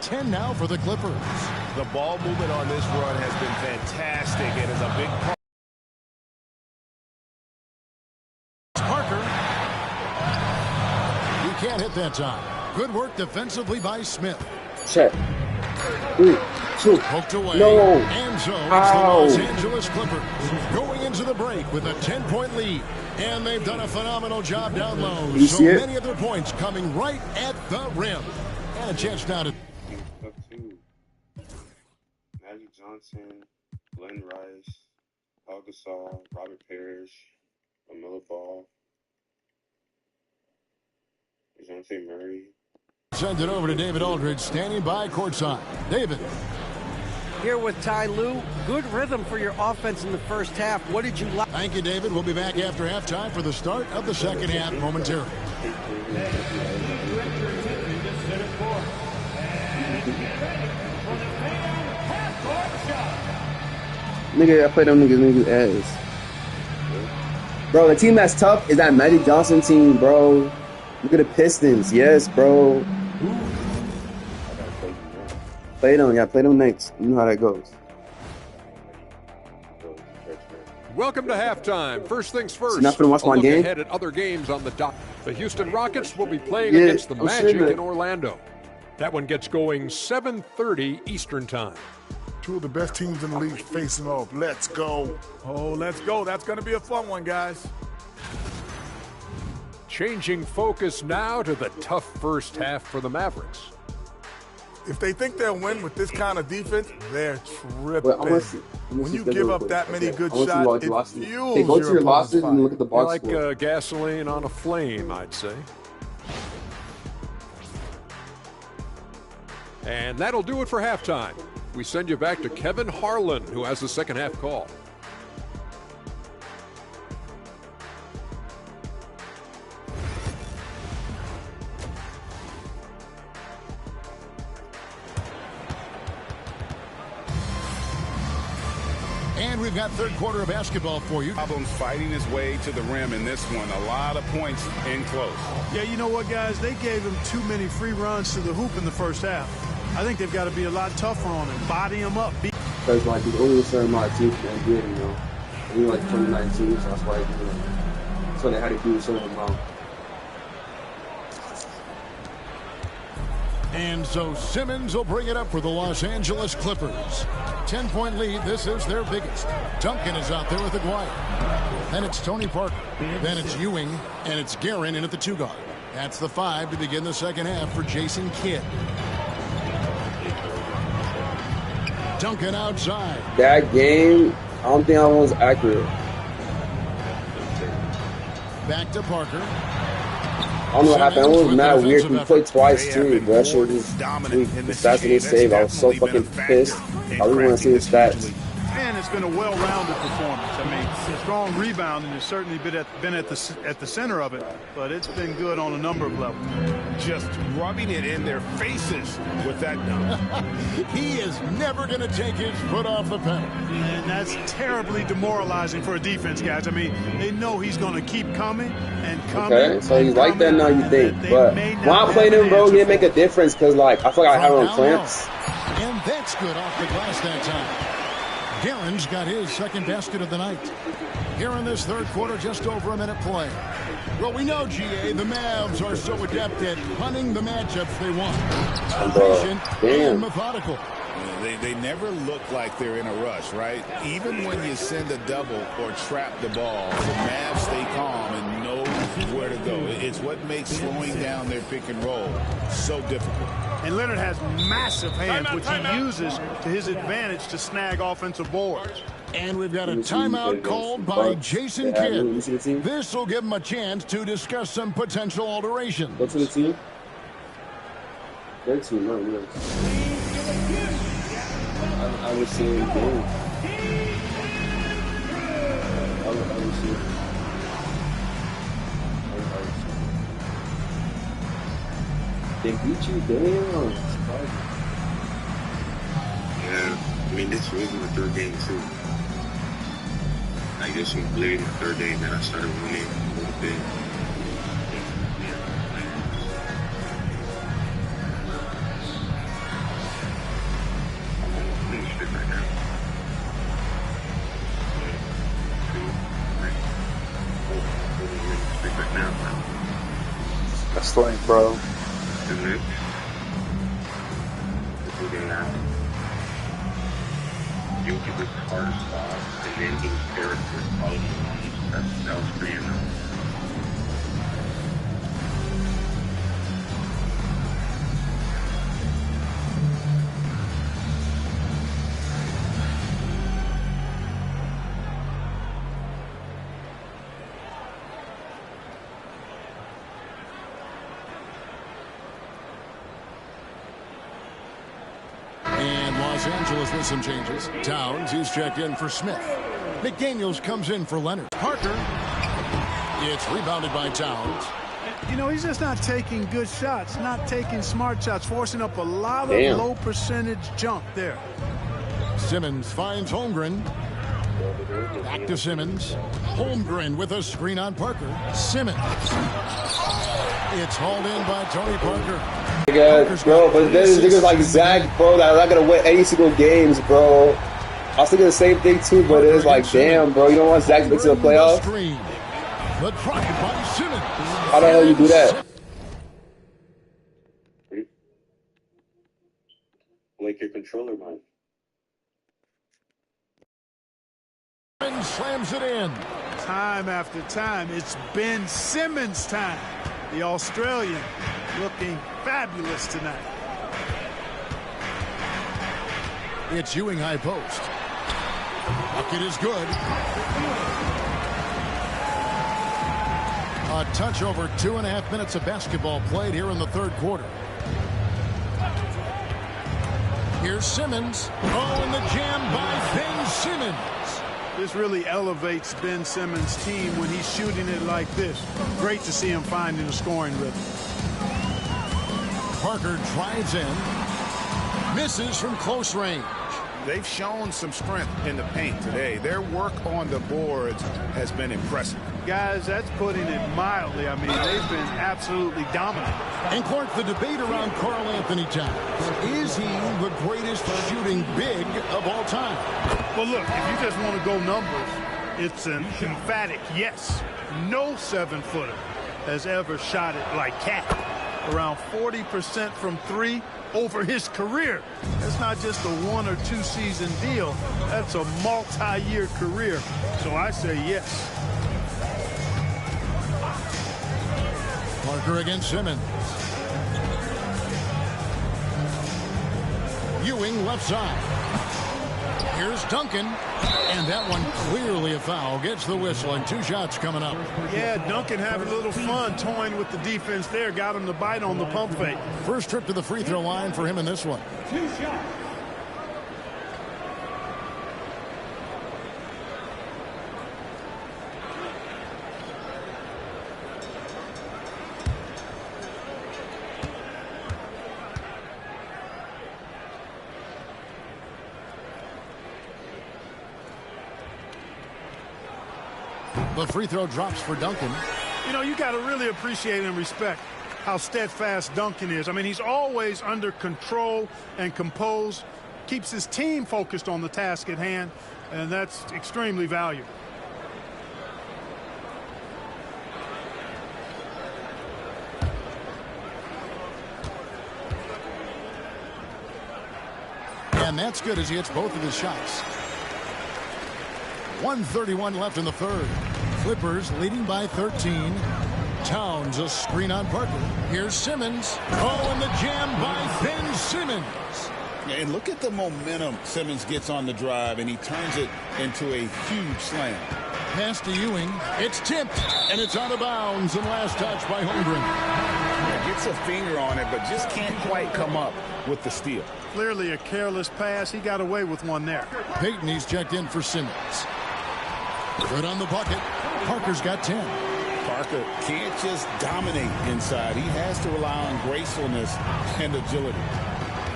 10 now for the Clippers. The ball movement on this run has been fantastic and is a big part. Parker. He can't hit that time. Good work defensively by Smith. Check. 3, 2. Poked away. No. And so it's the Los Angeles Clippers going into the break with a 10-point lead. And they've done a phenomenal job down low. So many of their points coming right at the rim. And a chance now to... Up two. Magic Johnson, Glenn Rice, Paul Gasol, Robert Parrish, LaMelo Ball, DeJounte Murray. Send it over to David Aldridge, standing by courtside. David. Here with Ty Lue. Good rhythm for your offense in the first half. What did you like? Thank you, David. We'll be back after halftime for the start of the second half momentarily. Nigga, I play them niggas ass. Bro, the team that's tough is that Magic Johnson team, bro. Look at the Pistons. Yes, bro. Play them. Yeah, play them next. You know how that goes. Welcome to halftime. First things first. So not gonna watch my look game? ahead at other games on the dock. The Houston Rockets will be playing against the Magic in Orlando. That one gets going 7:30 Eastern Time. Two of the best teams in the league facing off. Let's go. Oh, let's go. That's going to be a fun one, guys. Changing focus now to the tough first half for the Mavericks. If they think they'll win with this kind of defense, they're tripping. When you give up that many good shots, it fuels hey, go to your losses fire. and look at the box like gasoline on a flame, I'd say. And that'll do it for halftime. We send you back to Kevin Harlan, who has the second half call. And we've got third quarter of basketball for you. Problems fighting his way to the rim in this one. A lot of points in close. Yeah, you know what, guys? They gave him too many free runs to the hoop in the first half. I think they've got to be a lot tougher on him, body him up. Because, like, he's only a certain amount of teams that good, you know. He like 2019, so that's why, you know, that's why they had to do a certain amount. And so Simmons will bring it up for the Los Angeles Clippers. 10-point lead. This is their biggest. Duncan is out there with Aguirre. Then it's Tony Parker. Then it's Ewing. And it's Guerin in at the 2 guard. That's the 5 to begin the second half for Jason Kidd. Duncan outside. That game, I don't think I was accurate. Back to Parker. I don't know what happened. It was mad weird. He played twice too. That shit was just weak. The stats didn't save. I was so fucking pissed. I really want to see the stats. And it's been a well-rounded performance. I mean, strong rebounding has certainly been at the center of it, but it's been good on a number of levels. Just rubbing it in their faces with that dunk. He is never going to take his foot off the pedal. And that's terribly demoralizing for a defense, guys. I mean, they know he's going to keep coming and coming. Okay, so he's like that now, you think. But when I played him, bro, he didn't make a difference because, like, I feel like I had on clamps. And that's good off the glass that time. Guerin's got his second basket of the night. Here in this third quarter, just over a minute play. Well, we know, GA, the Mavs are so adept at hunting the matchups they want. Patient and methodical. They never look like they're in a rush, right? Even when you send a double or trap the ball, the Mavs stay calm and know where to go. It's what makes slowing down their pick and roll so difficult. And Leonard has massive hands, which he uses to his advantage to snag offensive boards. And we've got a timeout called by Jason Kidd. This will give him a chance to discuss some potential alterations. Go to the team. Their team, not yours. I was seeing games. I was seeing. They beat you, damn. Yeah, I mean, this was my third game, too. I guess we played the third day, and then I started winning a little bit. point, bro. The Knicks. The game out. You give us hard spots and then give character quality. That was pretty enough. Los Angeles with some changes. Towns, he's checked in for Smith. McDaniels comes in for Leonard. Parker. It's rebounded by Towns. You know, he's just not taking good shots, not taking smart shots, forcing up a lot of low percentage junk there. Simmons finds Holmgren. Back to Simmons. Holmgren with a screen on Parker. Simmons. It's hauled in by Tony Parker. Bro, but there's niggas like Zach, bro, that are not gonna win any single games, bro. I was thinking the same thing too, but it's like, damn, bro, you don't want Zach to make it to the playoffs? How the hell you do that? Like your controller, man. Slams it in. Time after time, it's Ben Simmons' time. The Australian looking fabulous tonight. It's Ewing high post. Bucket is good. A touch over 2.5 minutes of basketball played here in the third quarter. Here's Simmons. Oh, and the jam by Ben Simmons. This really elevates Ben Simmons' team when he's shooting it like this. Great to see him finding a scoring rhythm. Parker drives in. Misses from close range. They've shown some strength in the paint today. Their work on the boards has been impressive. Guys, that's putting it mildly. I mean, they've been absolutely dominant. And Clark, the debate around Karl Anthony Towns. Is he the greatest shooting big of all time? Well, look, if you just want to go numbers, it's an emphatic yes. No 7-footer has ever shot it like Cat. Around 40% from three over his career. That's not just a 1 or 2 season deal. That's a multi-year career. So I say yes. Parker against Simmons. Ewing left side. Here's Duncan. And that one clearly a foul. Gets the whistle and 2 shots coming up. Yeah, Duncan having a little fun toying with the defense there. Got him to bite on the pump fake. First trip to the free throw line for him in this one. 2 shots. The free throw drops for Duncan. You know, you got to really appreciate and respect how steadfast Duncan is. I mean, he's always under control and composed, keeps his team focused on the task at hand, and that's extremely valuable. And that's good as he hits both of his shots. 1:31 left in the third. Clippers leading by 13. Towns a screen on Parker. Here's Simmons. Oh, and the jam by Ben Simmons. And look at the momentum Simmons gets on the drive, and he turns it into a huge slam. Pass to Ewing. It's tipped, and it's out of bounds. And last touch by Holmgren. Gets a finger on it, but just can't quite come up with the steal. Clearly a careless pass. He got away with one there. Payton, he's checked in for Simmons. Good on the bucket. Parker's got 10. Parker can't just dominate inside. He has to rely on gracefulness and agility.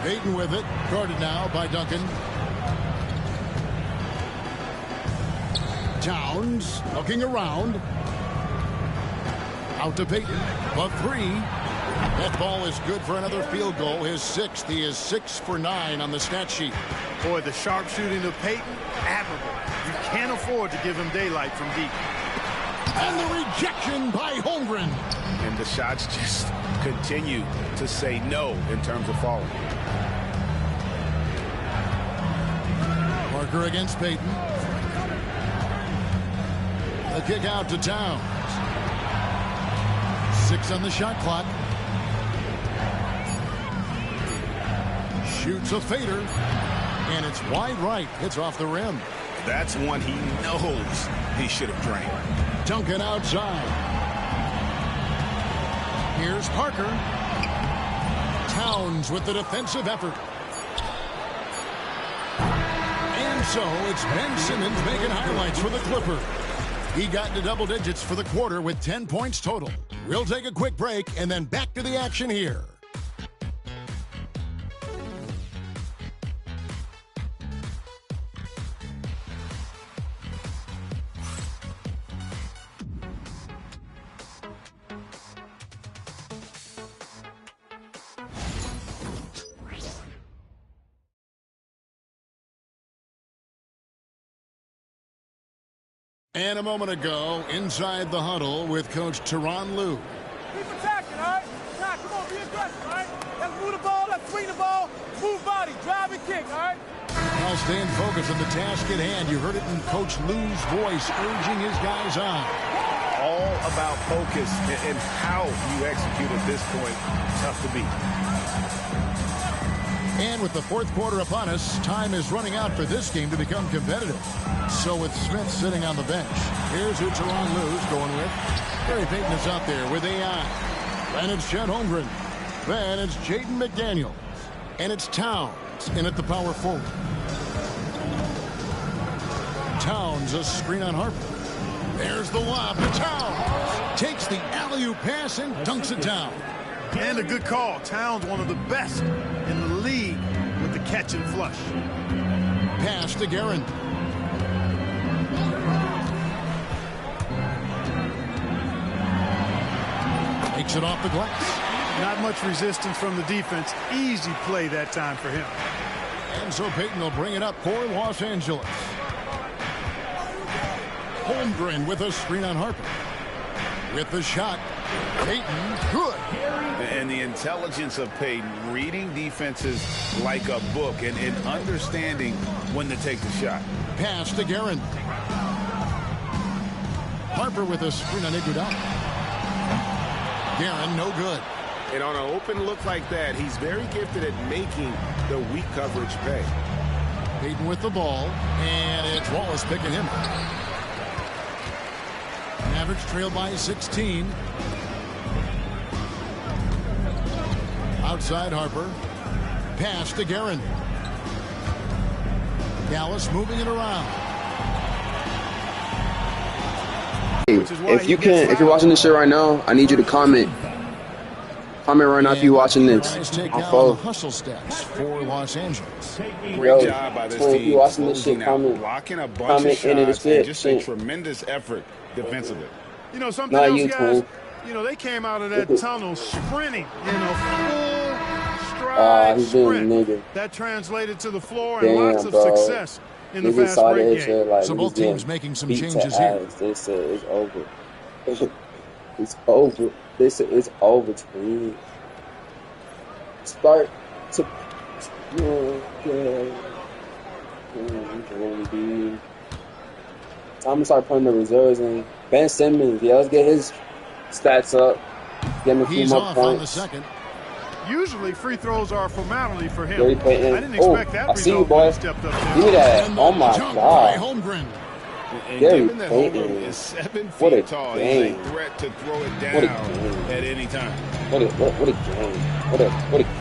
Payton with it. Guarded now by Duncan. Towns looking around. Out to Payton. The 3. That ball is good for another field goal. His 6th. He is 6 for 9 on the stat sheet. Boy, the sharp shooting of Payton, admirable. You can't afford to give him daylight from deep. And the rejection by Holmgren. And the shots just continue to say no in terms of falling. Parker against Payton. The kick out to Towns. 6 on the shot clock. Shoots a fader, and it's wide right. It's off the rim. That's one he knows he should have drained. Duncan outside. Here's Parker. Towns with the defensive effort. And so it's Ben Simmons making highlights for the Clippers. He got into double digits for the quarter with 10 points total. We'll take a quick break and then back to the action here. And a moment ago, inside the huddle with Coach Tyronn Lue. Keep attacking, all right? Attack, come on, be aggressive, all right? Let's move the ball, let's swing the ball, move body, drive and kick, all right? While staying focused on the task at hand, you heard it in Coach Lue's voice, urging his guys on. All about focus and how you execute at this point. Tough to beat. And with the fourth quarter upon us, time is running out for this game to become competitive. So with Smith sitting on the bench, here's who Tyronn Lue's going with. Gary Payton is out there with AI. Then it's Chet Holmgren. Then it's Jaden McDaniels. And it's Towns in at the power forward. Towns, a screen on Harper. There's the lob to Towns. Takes the alley-oop pass and dunks it down. And a good call. Towns, one of the best in the league with the catch and flush. Pass to Guerin. Takes it off the glass. Not much resistance from the defense. Easy play that time for him. And so Payton will bring it up for Los Angeles. Holmgren with a screen on Harper. With the shot. Payton, good. And the intelligence of Payton, reading defenses like a book and understanding when to take the shot. Pass to Guerin. Harper with a screen on Iguodala. Guerin, no good. And on an open look like that, he's very gifted at making the weak coverage pay. Payton with the ball, and it's Wallace picking him up. Mavericks trail by 16. Outside Harper. Pass to Guerin. Dallas moving it around. If you're watching this shit right now, I need you to comment. Comment right now if you're watching this. Take down the hustle stats for Los Angeles. Great job by this team. If you're watching this shit, comment. Blocking a bunch of shots and just a tremendous effort defensively. You know, something else, guys, you know, they came out of that tunnel sprinting in a full stride sprint. That translated to the floor and lots of success in the fast break game. Like, so both teams making some changes here. They said it's over. It's over. They said it's over to me. Start to... Time to start putting the reserves in. Ben Simmons, yeah, let's get his stats up. Get him a few more points. On the second. Usually free throws are a formality for him. I didn't expect that I see you, boy. Give me that. Oh my God. And given that Holmgren is 7 feet tall, he's a threat to throw it down at any time. What a game. What a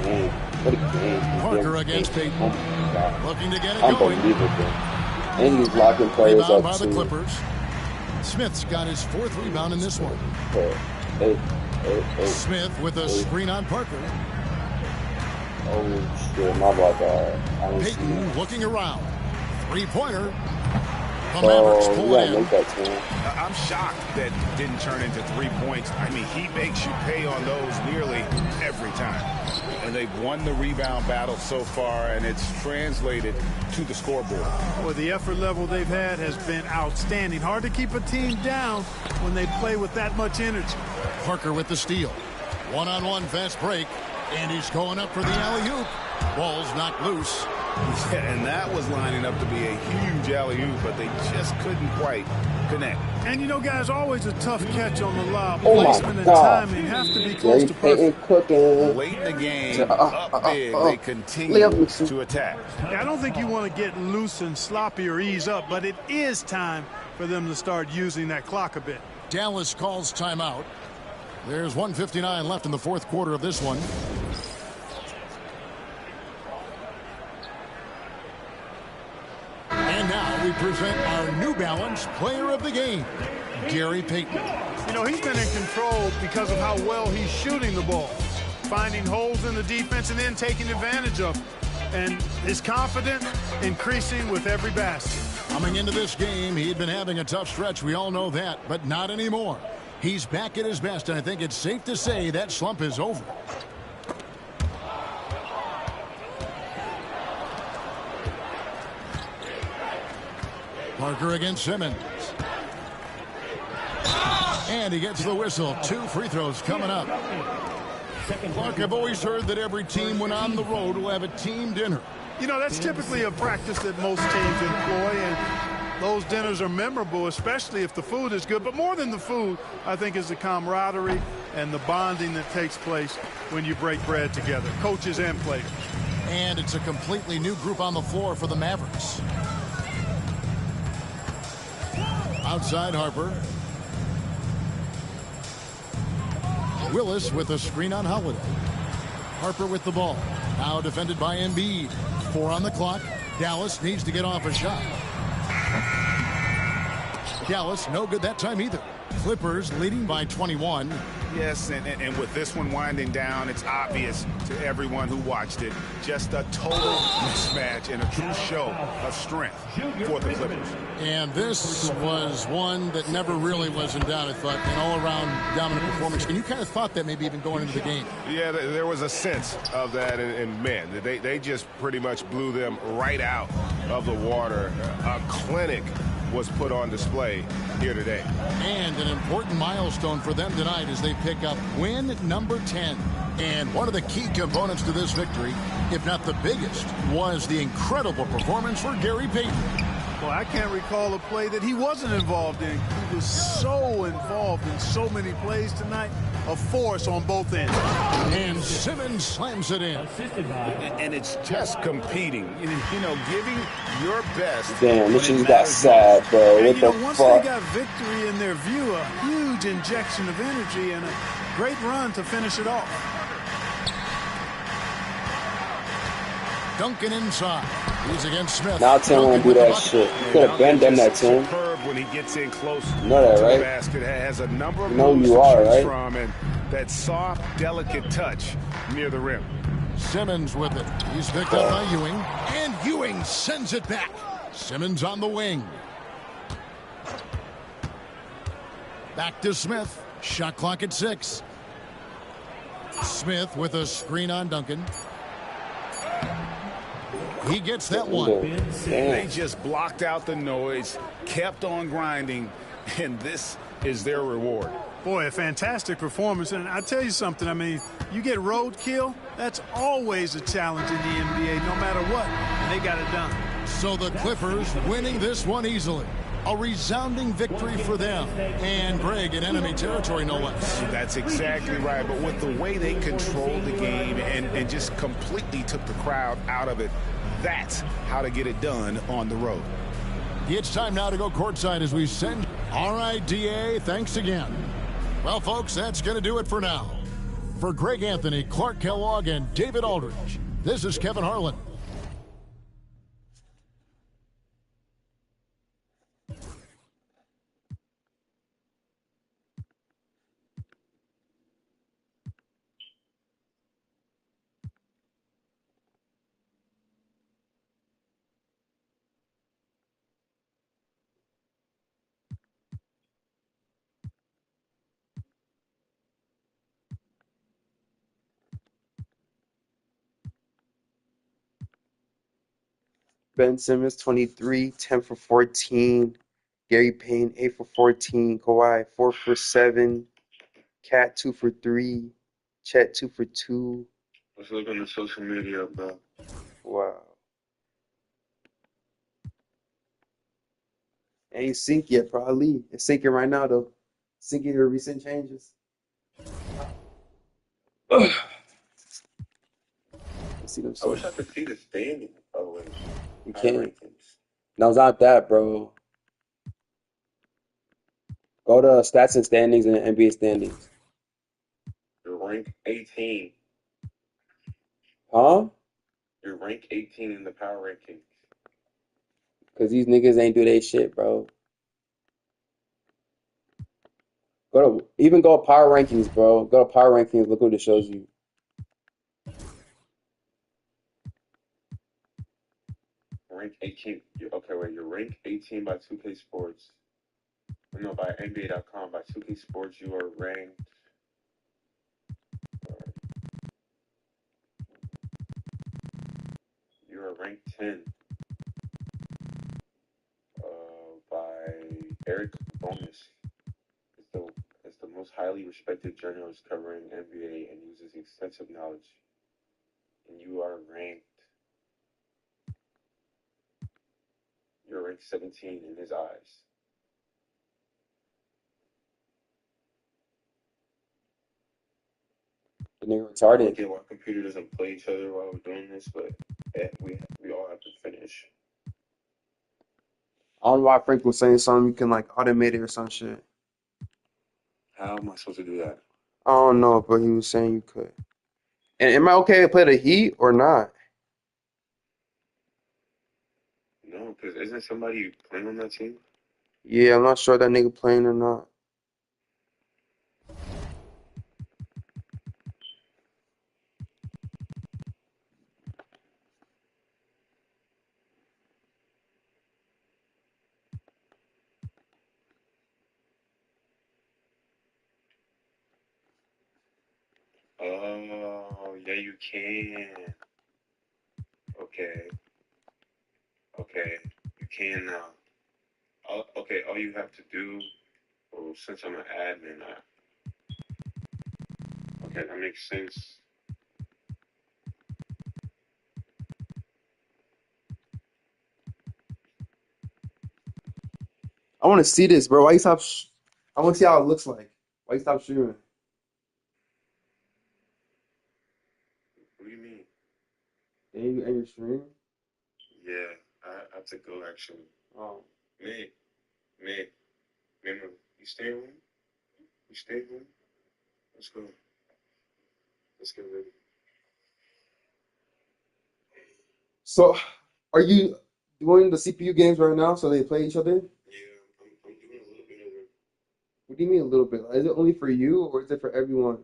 game. What a game. Parker against Payton. Oh my God. Looking to get it going. Unbelievable. And he's locking players rebound up by the Clippers. Smith's got his 4th rebound in this one. Smith with a screen on Parker. Oh shit, my bad. Payton looking around. 3-pointer. The Mavericks pull it in. I'm shocked that didn't turn into 3 points. I mean, he makes you pay on those nearly every time. And they've won the rebound battle so far, and it's translated to the scoreboard. Well, the effort level they've had has been outstanding. Hard to keep a team down when they play with that much energy. Parker with the steal. One-on-one fast break, and he's going up for the alley-oop. Ball's knocked loose. Yeah, and that was lining up to be a huge alley-oop, but they just couldn't quite connect. And you know, guys, always a tough catch on the lob. Oh Placement and timing have to be close to perfect. Cooking. Late in the game, up big, they continue to attack. I don't think you want to get loose and sloppy or ease up, but it is time for them to start using that clock a bit. Dallas calls timeout. There's 1:59 left in the fourth quarter of this one. And now we present our New Balance Player of the Game, Gary Payton. You know, he's been in control because of how well he's shooting the ball, finding holes in the defense and then taking advantage of them. And his confidence increasing with every basket. Coming into this game, he'd been having a tough stretch. We all know that, but not anymore. He's back at his best, and I think it's safe to say that slump is over. Parker against Simmons. And he gets the whistle. 2 free throws coming up. Clark, I've always heard that every team when on the road will have a team dinner. You know, that's typically a practice that most teams employ, and those dinners are memorable, especially if the food is good. But more than the food, I think, is the camaraderie and the bonding that takes place when you break bread together, coaches and players. And it's a completely new group on the floor for the Mavericks. Outside Harper. Willis with a screen on Holiday. Harper with the ball. Now defended by Embiid. 4 on the clock. Dallas needs to get off a shot. Dallas no good that time either. Clippers leading by 21. Yes, and with this one winding down, it's obvious to everyone who watched it. Just a total mismatch and a true show of strength for the Clippers. And this was one that never really was in doubt, I thought, an all-around dominant performance. And you kind of thought that maybe even going into the game. Yeah, there was a sense of that, and man, they just pretty much blew them right out of the water. A clinic was put on display here today. And an important milestone for them tonight as they pick up win number 10. And one of the key components to this victory, if not the biggest, was the incredible performance for Gary Payton. Well, I can't recall a play that he wasn't involved in. He was so involved in so many plays tonight. A force on both ends. And Simmons slams it in. And it's just competing, you know, giving your best. Damn, this just got sad, bro. And, what you the know, once fuck? they got victory in their view, a huge injection of energy and a great run to finish it off. Duncan inside. He's against Smith. Now Tim won't do that shit. You could have been done that, Tim. Superb when he gets in close You know that, to right? the basket. Has a number of You know moves you to are, choose right? from, and that soft, delicate touch near the rim. Simmons with it. He's picked up by Ewing. And Ewing sends it back. Simmons on the wing. Back to Smith. Shot clock at 6. Smith with a screen on Duncan. He gets that one. They just blocked out the noise, kept on grinding, and this is their reward. Boy, a fantastic performance. And I tell you something, I mean, you get roadkill, that's always a challenge in the NBA, no matter what. And they got it done. So the Clippers winning this one easily. A resounding victory for them. And Greg in enemy territory, no less. That's exactly right. But with the way they controlled the game and just completely took the crowd out of it, that's how to get it done on the road. It's time now to go courtside as we send. All right, DA, thanks again. Well, folks, that's going to do it for now. For Greg Anthony, Clark Kellogg, and David Aldridge, this is Kevin Harlan. Ben Simmons, 23, 10 for 14. Gary Payton, 8 for 14. Kawhi, 4 for 7. Cat, 2 for 3. Chet 2 for 2. Let's look on the social media, bro. Wow. Ain't synced yet, probably. It's syncing right now, though. Syncing your recent changes. Let's see them. I wish I could see the standings, by the way. You can't. No, it's not that, bro. Go to stats and standings and NBA standings. You're ranked 18. Huh? You're ranked 18 in the power rankings. Because these niggas ain't do their shit, bro. Even go to power rankings, bro. Go to power rankings. Look what it shows you. Rank 18. Okay, wait. You're ranked 18 by 2K Sports. No, by NBA.com. By 2K Sports, you are ranked. You are ranked 10. By Eric Bonus. It's the most highly respected journalist covering NBA and uses extensive knowledge. And you're ranked 17 in his eyes. The nigga retarded. Again, our computer doesn't play each other while we're doing this, but we all have to finish. I don't know why Frank was saying something. You can like automate it or some shit. How am I supposed to do that? I don't know, but he was saying you could. And am I okay to play the Heat or not? No, because isn't somebody playing on that team? Yeah, I'm not sure that nigga playing or not. Oh, yeah, you can. Okay, you can now. Okay, all you have to do, well, since I'm an admin, okay, that makes sense. I want to see this, bro. Why you stop? I want to see how it looks like. Why you stop streaming? What do you mean? And you end your stream? Yeah, I have to go actually. Oh. Me, you stay home? You stay home? Let's go. Let's get ready. So, are you doing the CPU games right now so they play each other? Yeah, I'm doing a little bit of it. What do you mean a little bit? Is it only for you or is it for everyone?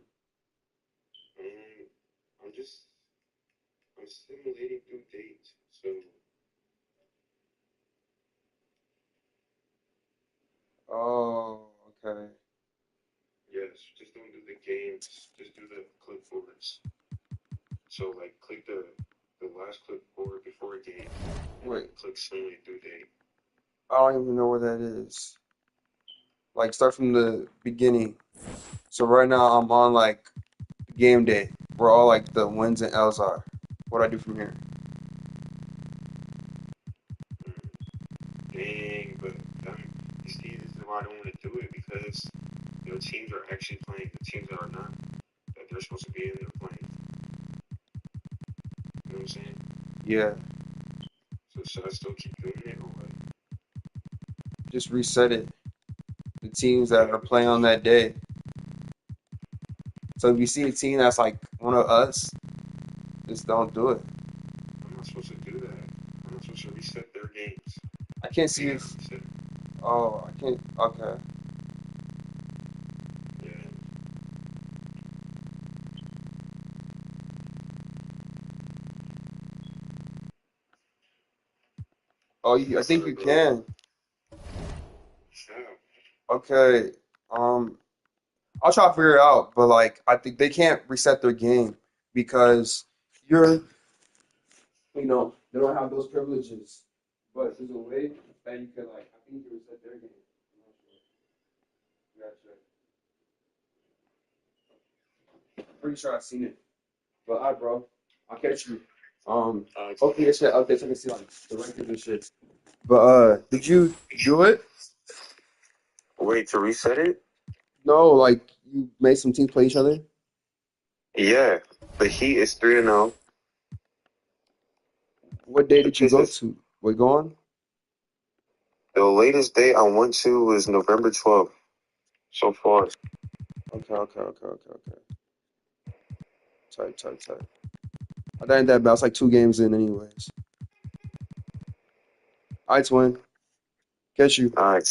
I'm simulating due dates, so. Oh, okay. Yes, just don't do the games. Just do the clipboards. So, like, click the last clipboard before a game. And Wait. click simulate due date. I don't even know where that is. Like, start from the beginning. So right now I'm on like game day, where all like the wins and L's are. What do I do from here? Dang, but you see, this is why I don't want to do it, because teams are actually playing. The teams that are not, that they're supposed to be in, they're playing. You know what I'm saying? Yeah. So should I still keep doing it or what? Just reset it. The teams that are playing on that day. So if you see a team that's like one of us, just don't do it. I'm not supposed to do that. I'm not supposed to reset their games. I can't see if. Oh, I can't. Okay. Yeah. Oh, I think you can. Okay. I'll try to figure it out, but like I think they can't reset their game because they don't have those privileges. But there's a way that you can like I think you can reset their game. I'm not sure. Gotcha. Pretty sure I've seen it. But all right, bro. I'll catch you. Hopefully this shit updates. I can see like the records and shit. But did you do it? Wait, to reset it? No, like you made some teams play each other. Yeah. The Heat is 3-0. What day The did you go Pistons. to? We're going. The latest date I went to was November 12th. So far. Okay. Tight. That ain't that bad. It's like 2 games in, anyways. All right, twin. Catch you. All right.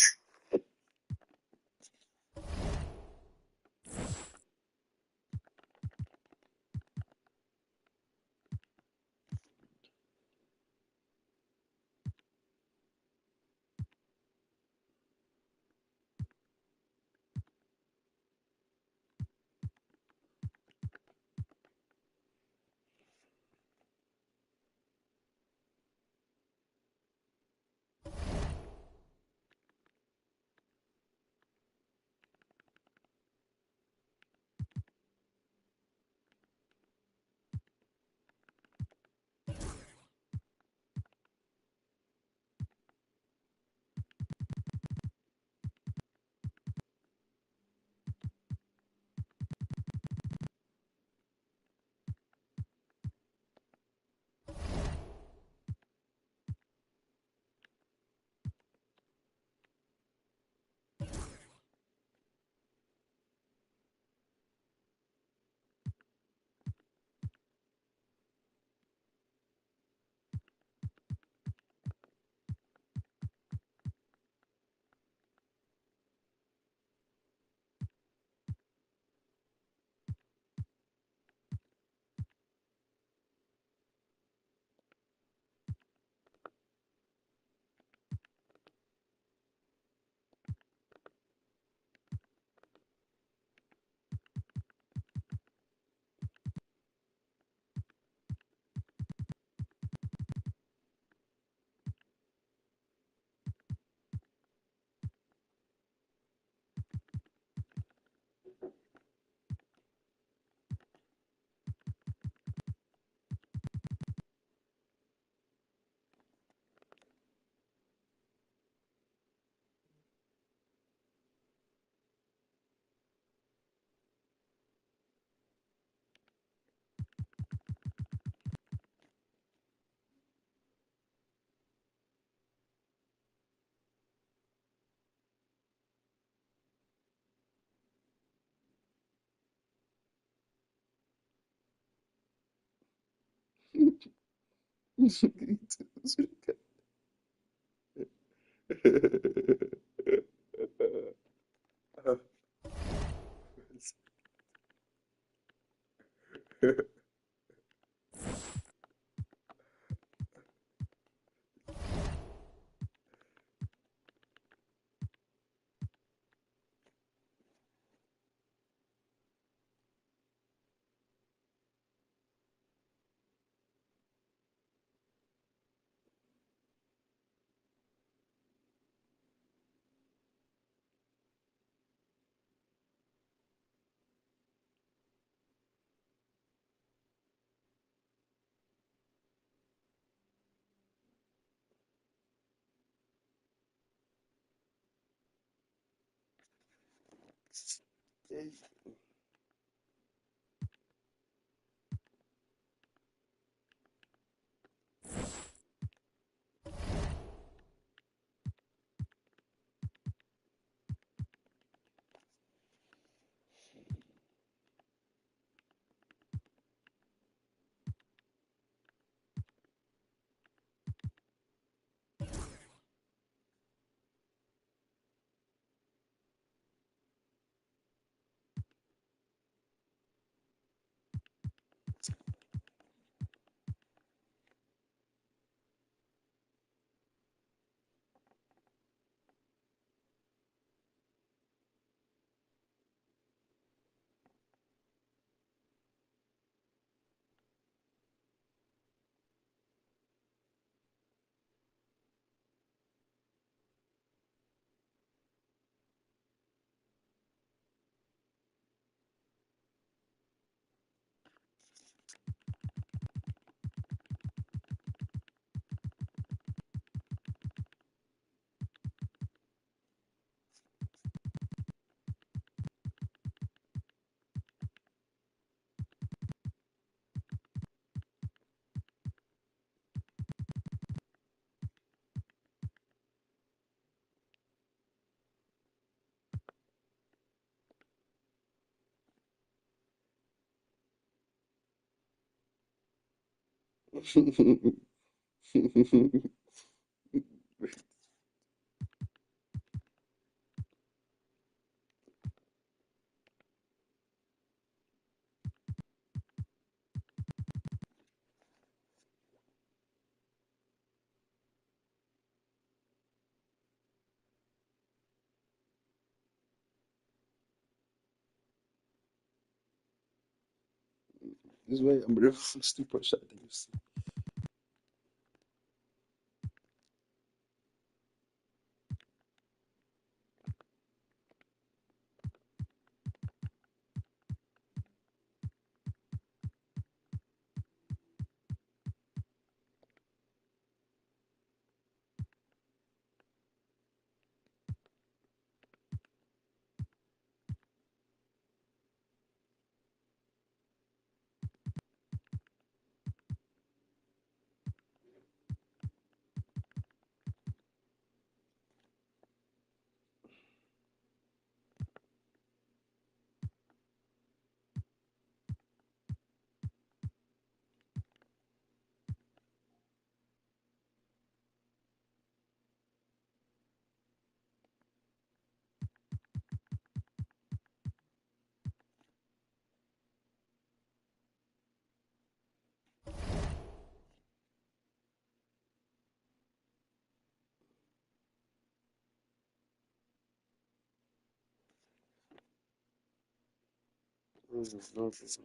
This way, I'm gonna stupid shot that you see. Nonsense.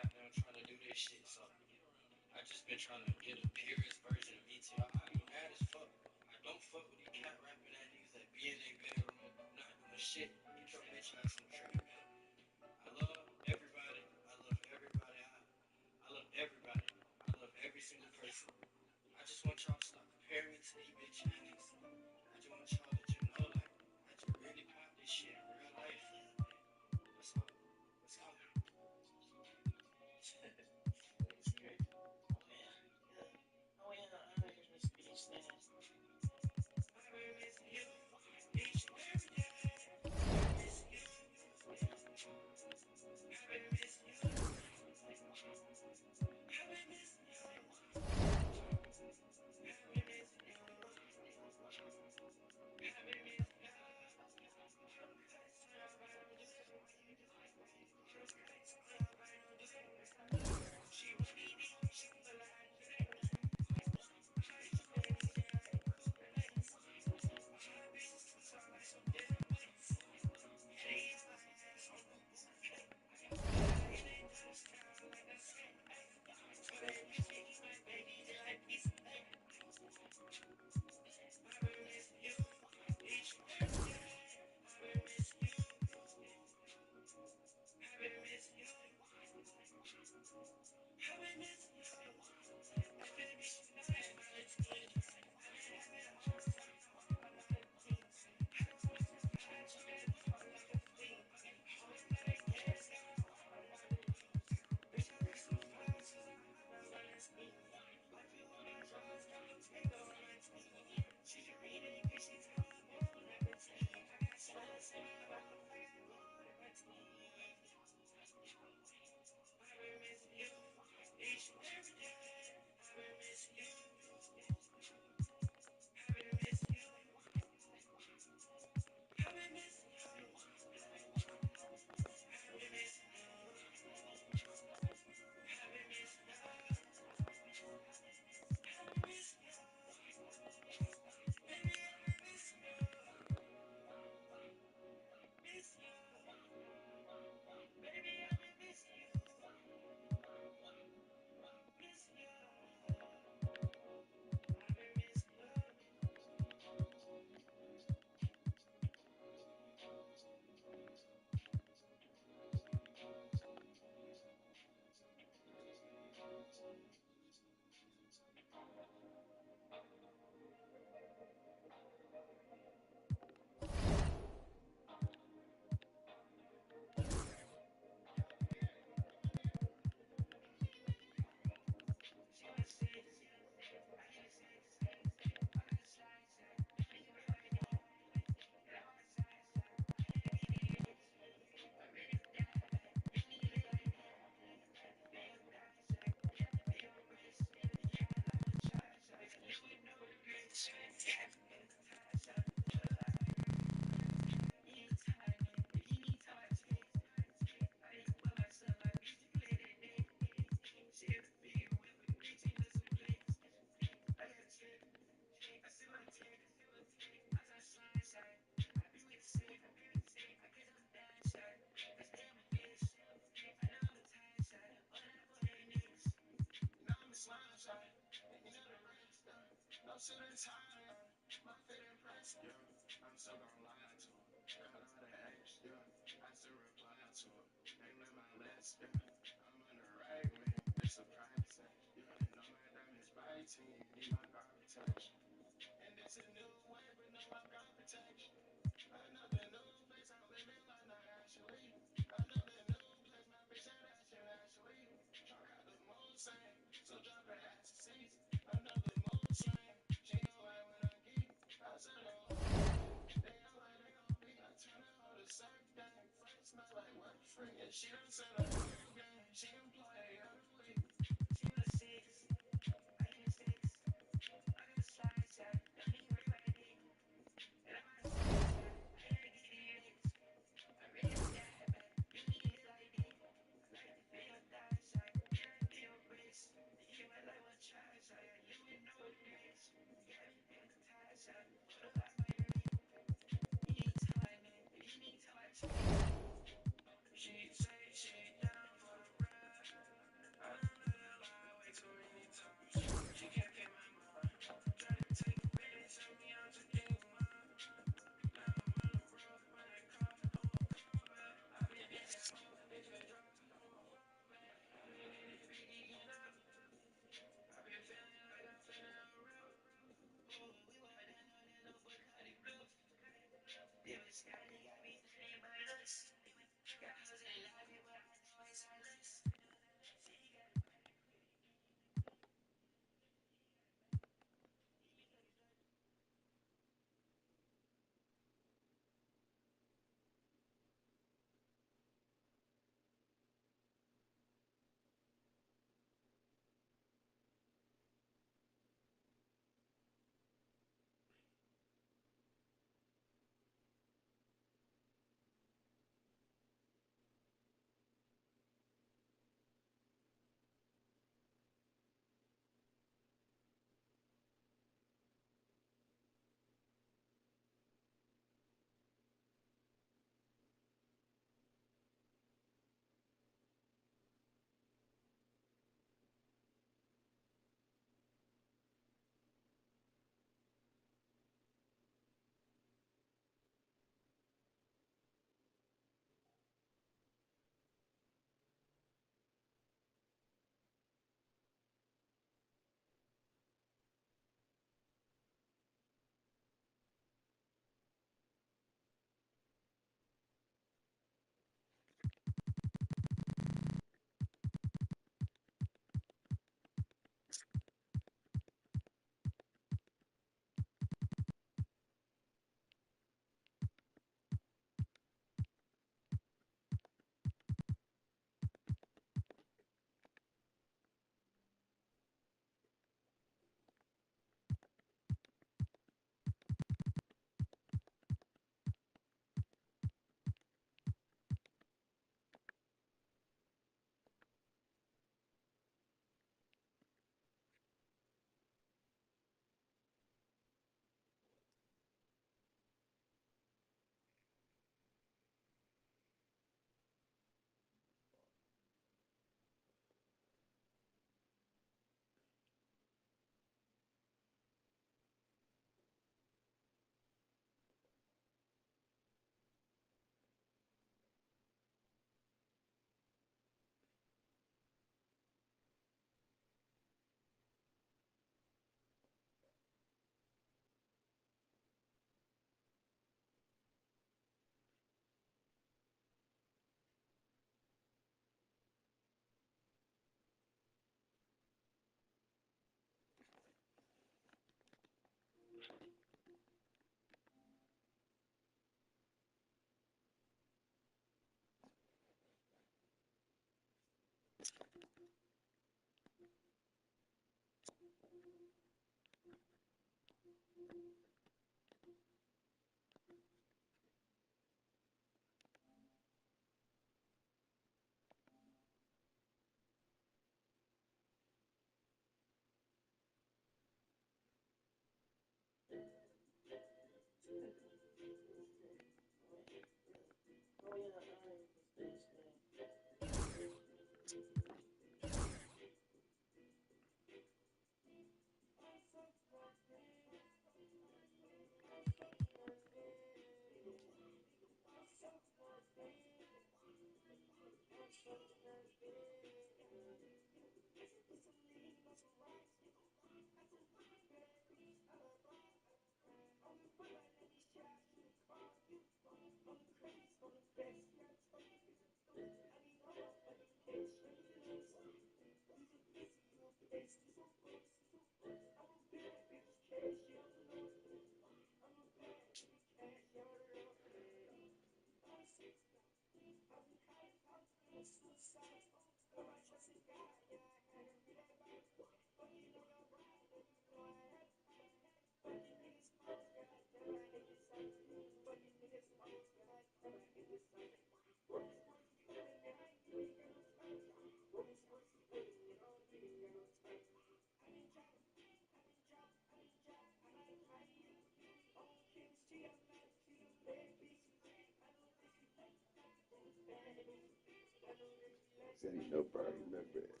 See, I know, bro. I remember it.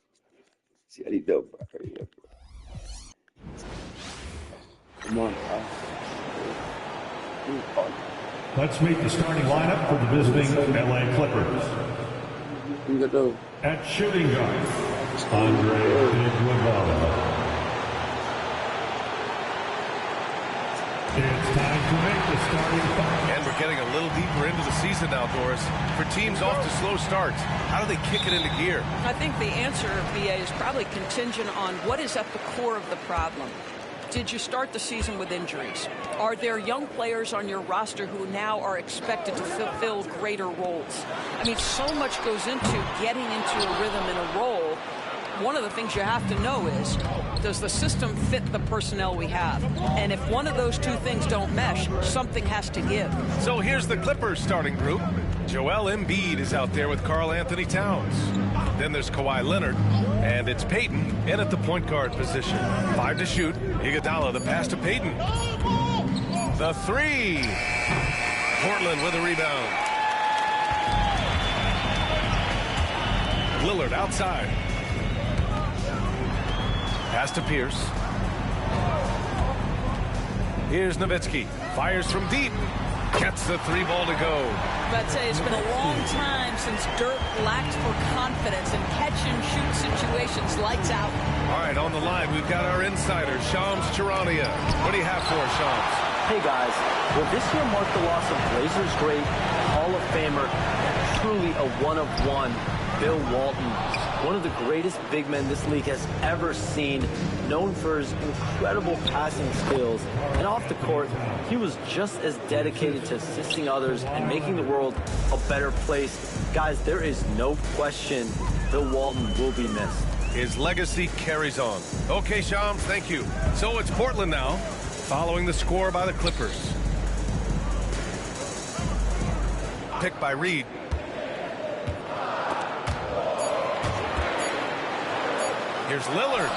See, I know, bro. I remember it. Come on, Let's meet the starting lineup for the visiting LA Clippers. At shooting guard, Andre Iguodala. It's time to make the starting five. And we're getting a little deeper into the season now, Doris. For teams off to slow starts, how do they kick it into gear? I think the answer, BA, is probably contingent on what is at the core of the problem. Did you start the season with injuries? Are there young players on your roster who now are expected to fulfill greater roles? I mean, so much goes into getting into a rhythm and a role. One of the things you have to know is, does the system fit the personnel we have? And if one of those two things don't mesh, something has to give. So here's the Clippers starting group. Joel Embiid is out there with Karl Anthony Towns. Then there's Kawhi Leonard, and it's Payton in at the point guard position. 5 to shoot. Iguodala, the pass to Payton. The 3. Portland with a rebound. Lillard outside. Pass to Pierce. Here's Nowitzki. Fires from deep. Gets the 3 ball to go. I'd say it's been a long time since Dirk lacked for confidence in catch-and-shoot situations. Lights out. All right, on the line, we've got our insider, Shams Charania. What do you have for us, Shams? Hey, guys. Well, this year marked the loss of Blazers great, Hall of Famer, and truly a one-of-one, Bill Walton. One of the greatest big men this league has ever seen, known for his incredible passing skills. And off the court, he was just as dedicated to assisting others and making the world a better place. Guys, there is no question Bill Walton will be missed. His legacy carries on. Okay, Shams, thank you. So it's Portland now, following the score by the Clippers. Picked by Reed. Here's Lillard.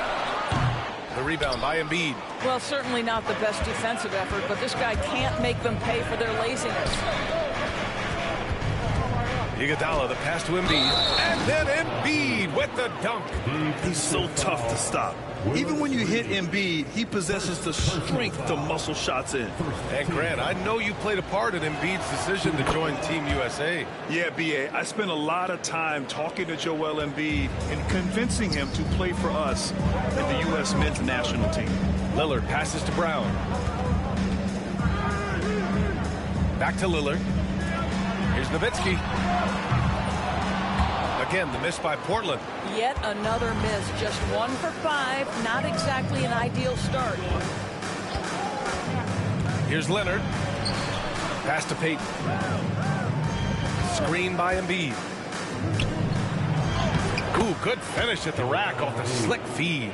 The rebound by Embiid. Well, certainly not the best defensive effort, but this guy can't make them pay for their laziness. Iguodala, the pass to Embiid. And then Embiid with the dunk. He's so tough to stop. Even when you hit Embiid, he possesses the strength to muscle shots in. And Grant, I know you played a part in Embiid's decision to join Team USA. Yeah, B.A., I spent a lot of time talking to Joel Embiid and convincing him to play for us in the U.S. men's national team. Lillard passes to Brown. Back to Lillard. Here's Nowitzki. Again, the miss by Portland. Yet another miss. Just 1 for 5. Not exactly an ideal start. Here's Leonard. Pass to Payton. Screen by Embiid. Ooh, good finish at the rack off the slick feed.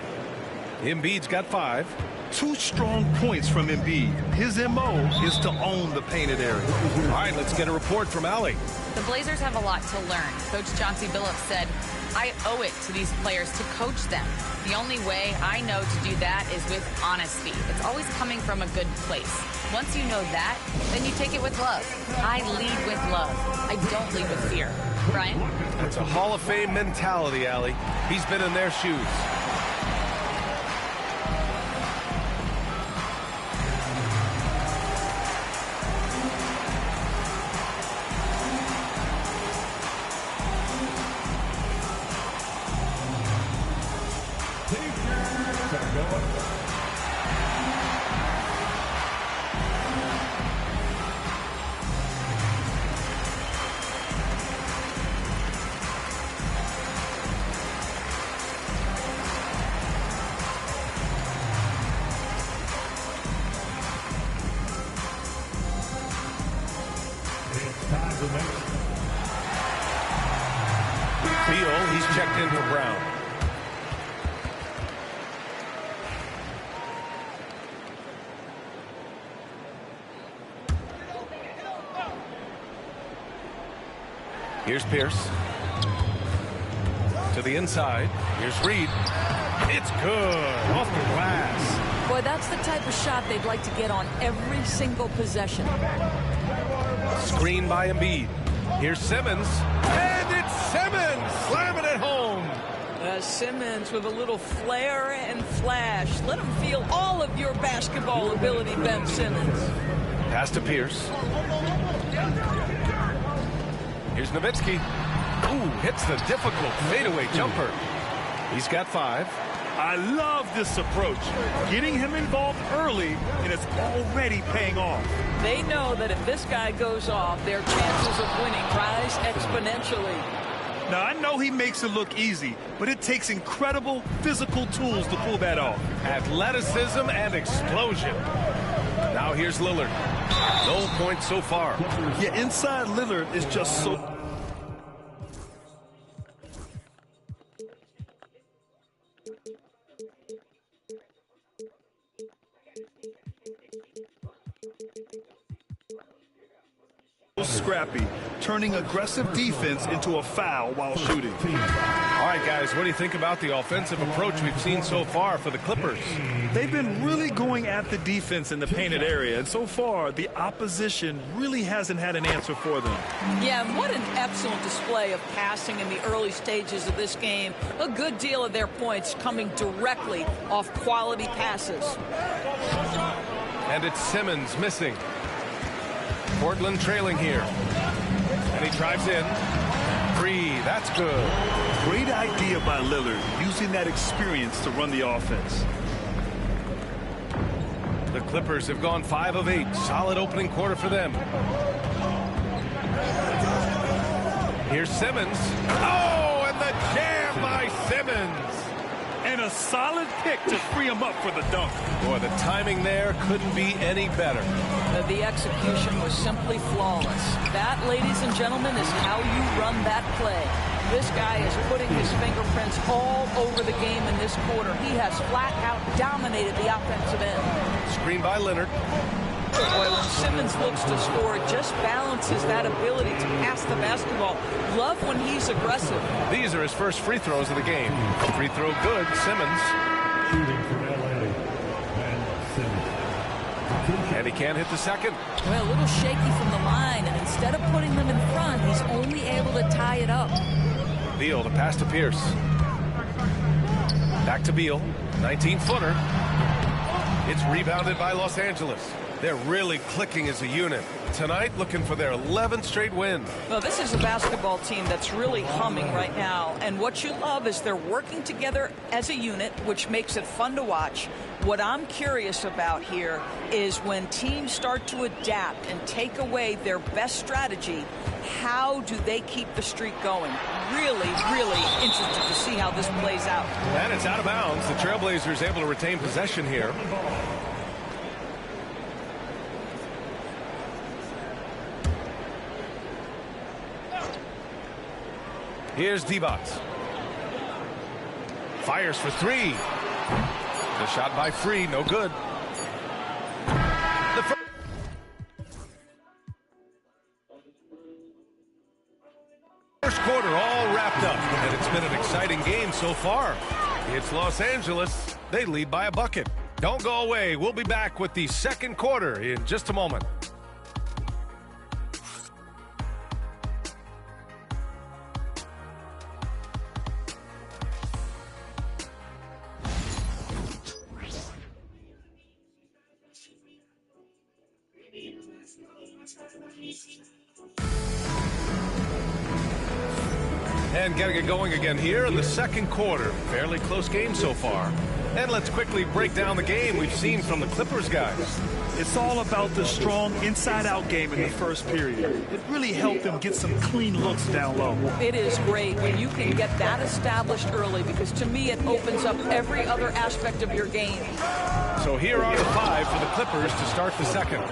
Embiid's got 5. 2 strong points from Embiid. His M.O. is to own the painted area. All right, let's get a report from Allie. The Blazers have a lot to learn. Coach Chauncey Billups said, I owe it to these players to coach them. The only way I know to do that is with honesty. It's always coming from a good place. Once you know that, then you take it with love. I lead with love. I don't lead with fear. Brian? That's a Hall of Fame mentality, Allie. He's been in their shoes. Beal, he's checked in for Brown. Here's Pierce. To the inside. Here's Reed. It's good. Off the glass. Boy, that's the type of shot they'd like to get on every single possession. Screen by Embiid. Here's Simmons. And it's Simmons slamming it home. Simmons with a little flair and flash. Let him feel all of your basketball ability, Ben Simmons. Pass to Pierce. Here's Nowitzki. Ooh, hits the difficult fadeaway jumper. He's got 5. I love this approach. Getting him involved early, and it's already paying off. They know that if this guy goes off, their chances of winning rise exponentially. Now, I know he makes it look easy, but it takes incredible physical tools to pull that off. Athleticism and explosion. Now here's Lillard. No points so far. Yeah, inside Lillard is just so... scrappy, turning aggressive defense into a foul while shooting. All right, guys, what do you think about the offensive approach we've seen so far for the Clippers? They've been really going at the defense in the painted area, and so far, the opposition really hasn't had an answer for them. Yeah, and what an excellent display of passing in the early stages of this game. A good deal of their points coming directly off quality passes. And it's Simmons missing. Portland trailing here. And he drives in. 3, that's good. Great idea by Lillard, using that experience to run the offense. The Clippers have gone 5 of 8. Solid opening quarter for them. Here's Simmons. Oh, and the jam by Simmons. And a solid pick to free him up for the dunk. Boy, the timing there couldn't be any better. The execution was simply flawless. That, ladies and gentlemen, is how you run that play. This guy is putting his fingerprints all over the game in this quarter. He has flat out dominated the offensive end. Screen by Leonard. Boy, when Simmons looks to score, it just balances that ability to pass the basketball. Love when he's aggressive. These are his first free throws of the game. Free throw good, Simmons. Shooting for LA, Ben Simmons. And he can't hit the second. Well, a little shaky from the line, and instead of putting them in front, he's only able to tie it up. Beal, the pass to Pierce. Back to Beal, 19-footer. It's rebounded by Los Angeles. They're really clicking as a unit. Tonight, looking for their 11th straight win. Well, this is a basketball team that's really humming right now. And what you love is they're working together as a unit, which makes it fun to watch. What I'm curious about here is when teams start to adapt and take away their best strategy, how do they keep the streak going? Really, really interested to see how this plays out. And it's out of bounds. The Trailblazers able to retain possession here. Here's Divac. Fires for 3. The shot by Free, no good. The first quarter all wrapped up, and it's been an exciting game so far. It's Los Angeles. They lead by a bucket. Don't go away. We'll be back with the second quarter in just a moment. And getting it going again here in the second quarter. Fairly close game so far. And let's quickly break down the game we've seen from the Clippers guys. It's all about the strong inside-out game in the first period. It really helped them get some clean looks down low. It is great when you can get that established early, because to me it opens up every other aspect of your game. So here are the 5 for the Clippers to start the second.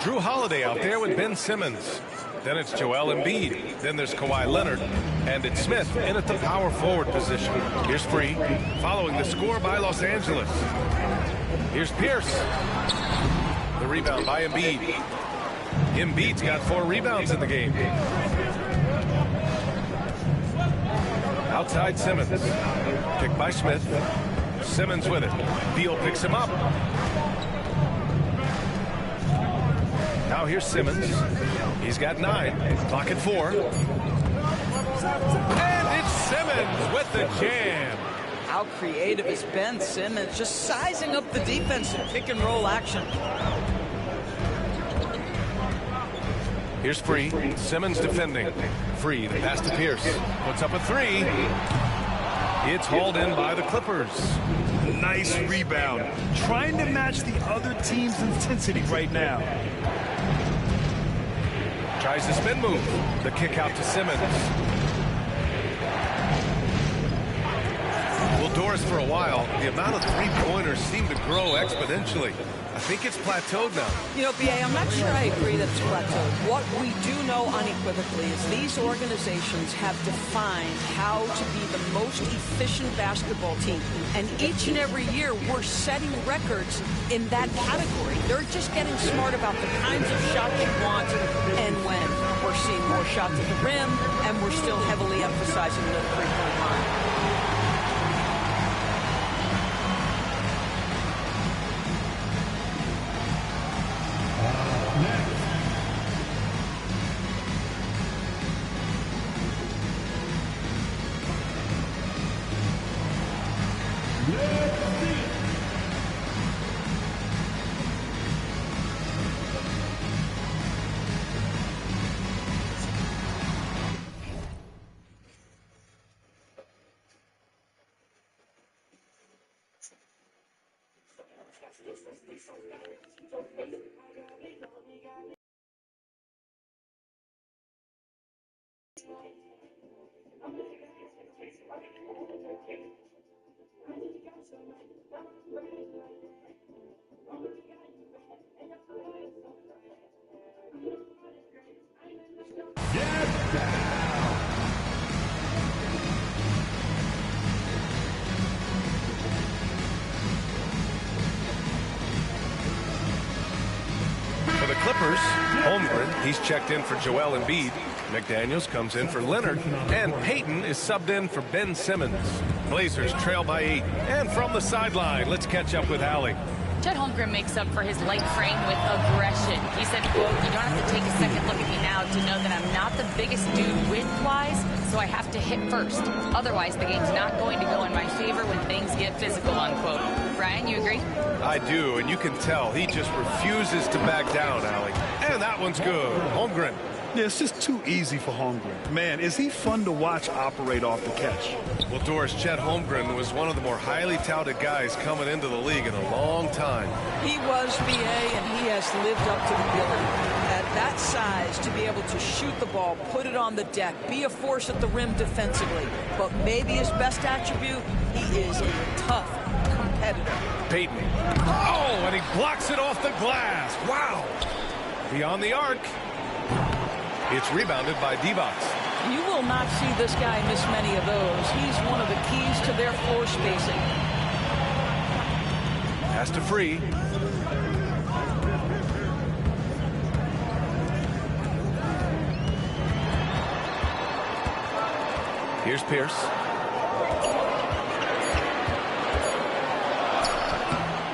Drew Holiday out there with Ben Simmons. Then it's Joel Embiid. Then there's Kawhi Leonard. And it's Smith in at the power forward position. Here's Free, following the score by Los Angeles. Here's Pierce. The rebound by Embiid. Embiid's got 4 rebounds in the game. Outside Simmons. Picked by Smith. Simmons with it. Beal picks him up. Now here's Simmons. He's got 9. Clock at 4. And it's Simmons with the jam. How creative is Ben Simmons, just sizing up the defense in pick and roll action. Here's Free. Simmons defending. Free, the pass to Pierce. Puts up a 3. It's hauled in by the Clippers. Nice rebound. Trying to match the other team's intensity right now. Tries the spin move. The kick out to Simmons. Well, Doris, for a while, the amount of three-pointers seemed to grow exponentially. I think it's plateaued now. You know, B.A., I'm not sure I agree that it's plateaued. What we do know unequivocally is these organizations have defined how to be the most efficient basketball team. And each and every year, we're setting records in that category. They're just getting smart about the kinds of shots you want and when. We're seeing more shots at the rim, and we're still heavily emphasizing the three-point line. Clippers, Holmgren, he's checked in for Joel Embiid. McDaniels comes in for Leonard, and Payton is subbed in for Ben Simmons. Blazers trail by 8. And from the sideline, let's catch up with Allie. Chet Holmgren makes up for his light frame with aggression. He said, quote, "You don't have to take a second look at me now to know that I'm not the biggest dude width-wise, so I have to hit first. Otherwise, the game's not going to go in my favor when things get physical," unquote. Brian, you agree? I do, and you can tell he just refuses to back down, Allie. And that one's good. Holmgren. Yeah, it's just too easy for Holmgren. Man, is he fun to watch operate off the catch. Well, Doris, Chet Holmgren was one of the more highly touted guys coming into the league in a long time. He was, BA, and he has lived up to the billing. At that size, to be able to shoot the ball, put it on the deck, be a force at the rim defensively. But maybe his best attribute, he is a tough competitor. Payton. Oh, and he blocks it off the glass. Wow. Beyond the arc. It's rebounded by Divac. You will not see this guy miss many of those. He's one of the keys to their floor spacing. Pass to Free. Here's Pierce.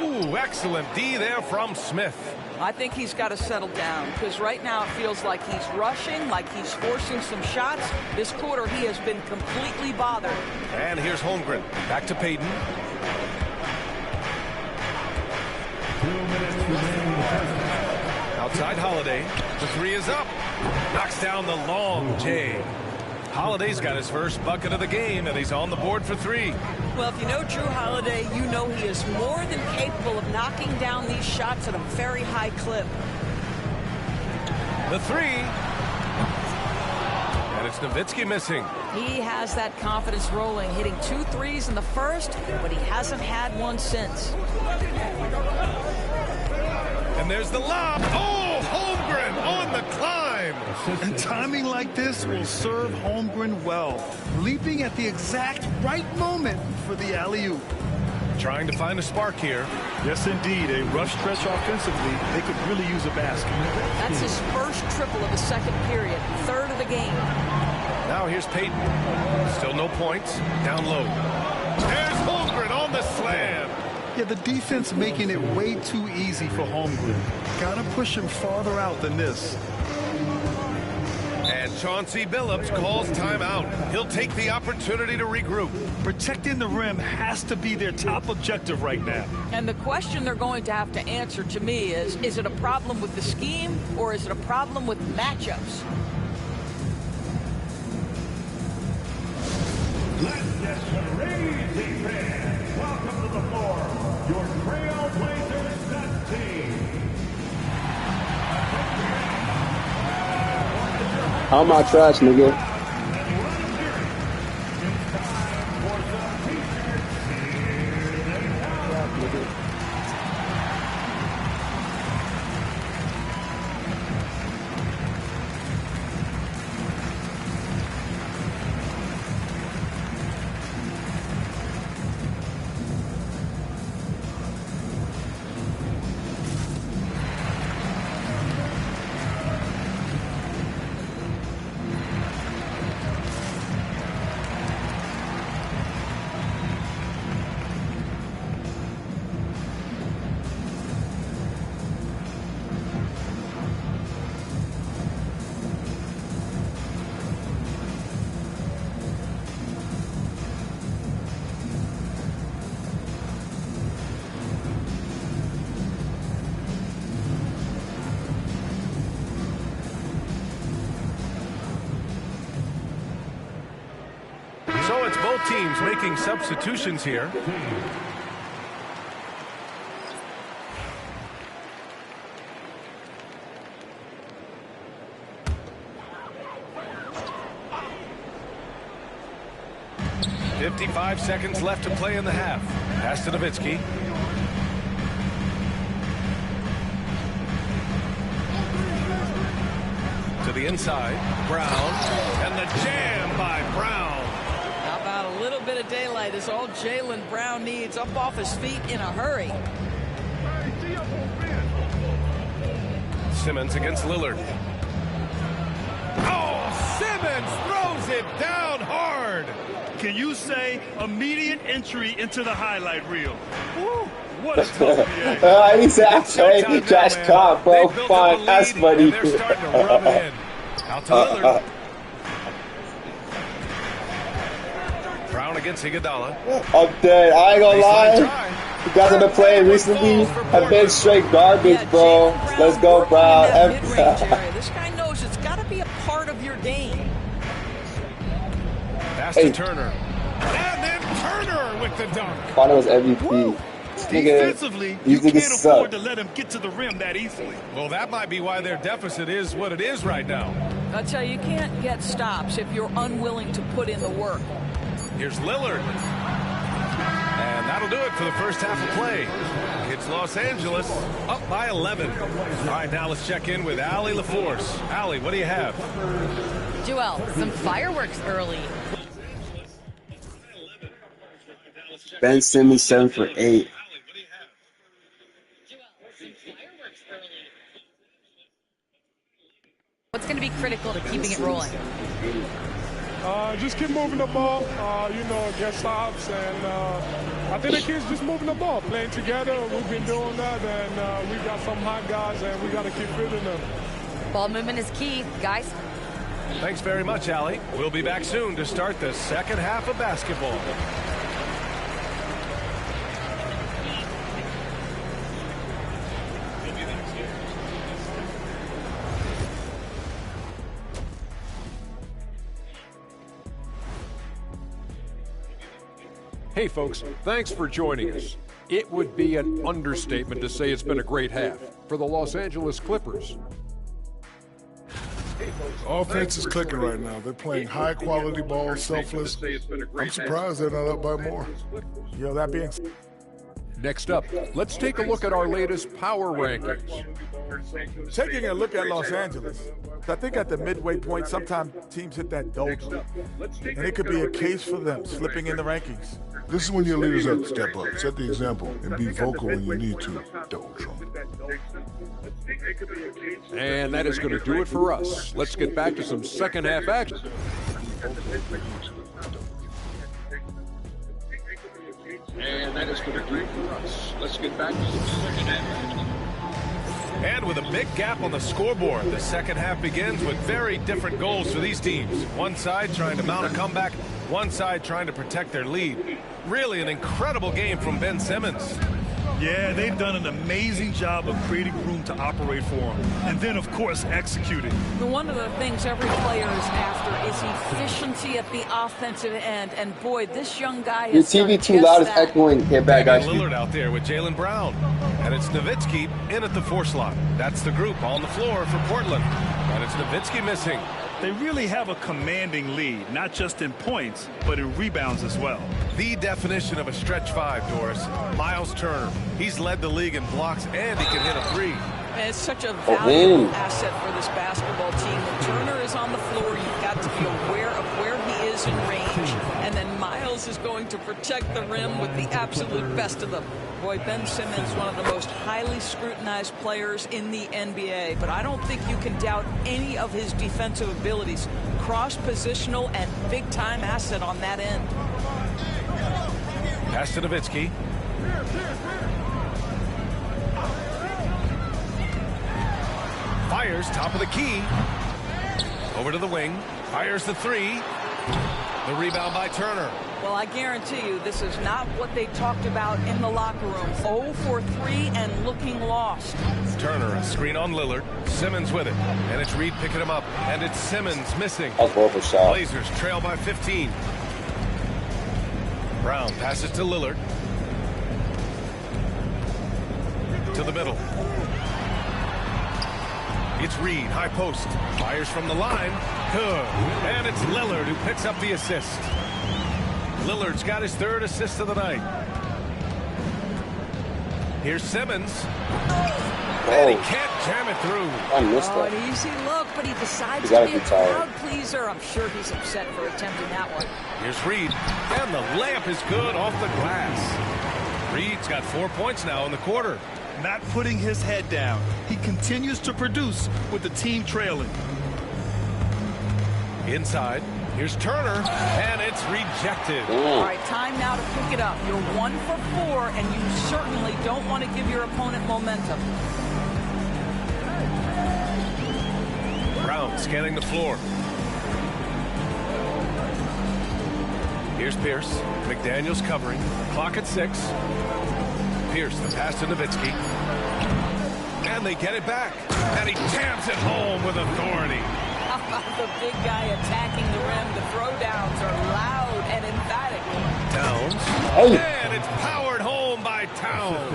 Ooh, excellent D there from Smith. I think he's got to settle down because right now it feels like he's rushing, like he's forcing some shots. This quarter he has been completely bothered. And here's Holmgren. Back to Payton. Outside Holiday. The 3 is up. Knocks down the long J. Holiday's got his first bucket of the game, and he's on the board for 3. Well, if you know Drew Holiday, you know he is more than capable of knocking down these shots at a very high clip. The 3. And it's Nowitzki missing. He has that confidence rolling, hitting 2 threes in the first, but he hasn't had one since. And there's the lob. Oh, Holmgren on the climb. And timing like this will serve Holmgren well, leaping at the exact right moment for the alley-oop. Trying to find a spark here. Yes, indeed. A rough stretch offensively. They could really use a basket. That's his first triple of the second period, third of the game. Now here's Payton. Still no points. Down low. There's Holmgren on the slam. Yeah, the defense making it way too easy for Holmgren. Gotta push him farther out than this. And Chauncey Billups calls timeout. He'll take the opportunity to regroup. Protecting the rim has to be their top objective right now. And the question they're going to have to answer to me is it a problem with the scheme or is it a problem with matchups? Let's get some crazy fans. Welcome to the floor, your Trailblazers Nut team. How am I trash, nigga? So it's both teams making substitutions here. "55 seconds left to play in the half." Pass to Nowitzki. To the inside. Brown. And the jam by Brown. How about a little bit of daylight is all Jaylen Brown needs, up off his feet in a hurry. Simmons against Lillard. Oh, Simmons throws it down hard. Can you say immediate entry into the highlight reel? Woo, what a tough PA. He said, hey, Josh Cobb, bro, fine, that's funny. They're starting to rub it in. Out to Lillard. Brown against Iguodala. I'm dead. I ain't gonna lie. You guys have been playing recently have been straight garbage, bro. Let's go, Brown. This guy knows it's got to be a part of your game. Pass to Turner. And then Turner with the dunk. Finals MVP. Defensively, you can't afford to let him get to the rim that easily. Well, that might be why their deficit is what it is right now. I tell you, you can't get stops if you're unwilling to put in the work. Here's Lillard. And that'll do it for the first half of play. It's Los Angeles up by 11. All right, now let's check in with Allie LaForce. Allie, what do you have? Joel, some fireworks early. Ben Simmons 7 for 8. What's going to be critical to keeping it rolling? Just keep moving the ball, get stops, and I think the kids just moving the ball, playing together. We've been doing that, and we've got some hot guys, and we got to keep fitting them. Ball movement is key, guys. Thanks very much, Allie. We'll be back soon to start the second half of basketball. Hey folks, thanks for joining us. It would be an understatement to say it's been a great half for the Los Angeles Clippers. Offense is clicking right now. They're playing high-quality ball, selfless. I'm surprised they're not up by more. That being Next up, let's take a look at our latest power rankings. Taking a look at Los Angeles, I think at the midway point, sometimes teams hit that doldrum, and it could be a case for them slipping in the rankings. This is when your leaders have to step up, set the example, and be vocal when you need to. Doldrum. And that is going to do it for us. Let's get back to some second half action. And that is going to do it for us. Let's get back to some second half action. And with a big gap on the scoreboard, the second half begins with very different goals for these teams. One side trying to mount a comeback, one side trying to protect their lead. Really an incredible game from Ben Simmons. Yeah, they've done an amazing job of creating room to operate for him. And then, of course, executing. One of the things every player is after is efficiency at the offensive end. And, boy, this young guy has your TV too loud is echoing. Get back, guys. Lillard out there with Jaylen Brown. And it's Nowitzki in at the 4 slot. That's the group on the floor for Portland. And it's Nowitzki missing. They really have a commanding lead, not just in points, but in rebounds as well. The definition of a stretch 5, Doris. Miles Turner. He's led the league in blocks, and he can hit a 3. And it's such a valuable asset for this basketball team. When Turner is on the floor, you've got to be aware of where he is in range. And then Miles is going to protect the rim with the absolute best of them. Boy, Ben Simmons, one of the most highly scrutinized players in the NBA. But I don't think you can doubt any of his defensive abilities. Cross-positional and big-time asset on that end. Pass to Nowitzki. Fires, top of the key. Over to the wing. Fires the 3. The rebound by Turner. Well, I guarantee you this is not what they talked about in the locker room. 0 for 3 and looking lost. Turner, a screen on Lillard. Simmons with it. And it's Reed picking him up. And it's Simmons missing. Blazers trail by 15. Brown passes to Lillard. To the middle. It's Reed, high post. Fires from the line. Good. And it's Lillard who picks up the assist. Lillard's got his 3rd assist of the night. Here's Simmons. And he can't jam it through. I missed that. An easy look, but he decides to be a crowd pleaser. I'm sure he's upset for attempting that one. Here's Reed. And the layup is good off the glass. Reed's got 4 points now in the quarter. Not putting his head down. He continues to produce with the team trailing. Inside. Here's Turner, and it's rejected. All right, time now to pick it up. You're 1 for 4, and you certainly don't want to give your opponent momentum. Brown scanning the floor. Here's Pierce. McDaniels covering. Clock at 6. Pierce, the pass to Nowitzki. And they get it back. And he jams it home with authority. How about the big guy attacking the rim? The throwdowns are loud and emphatic. Towns. Hey. And it's powered home by Towns.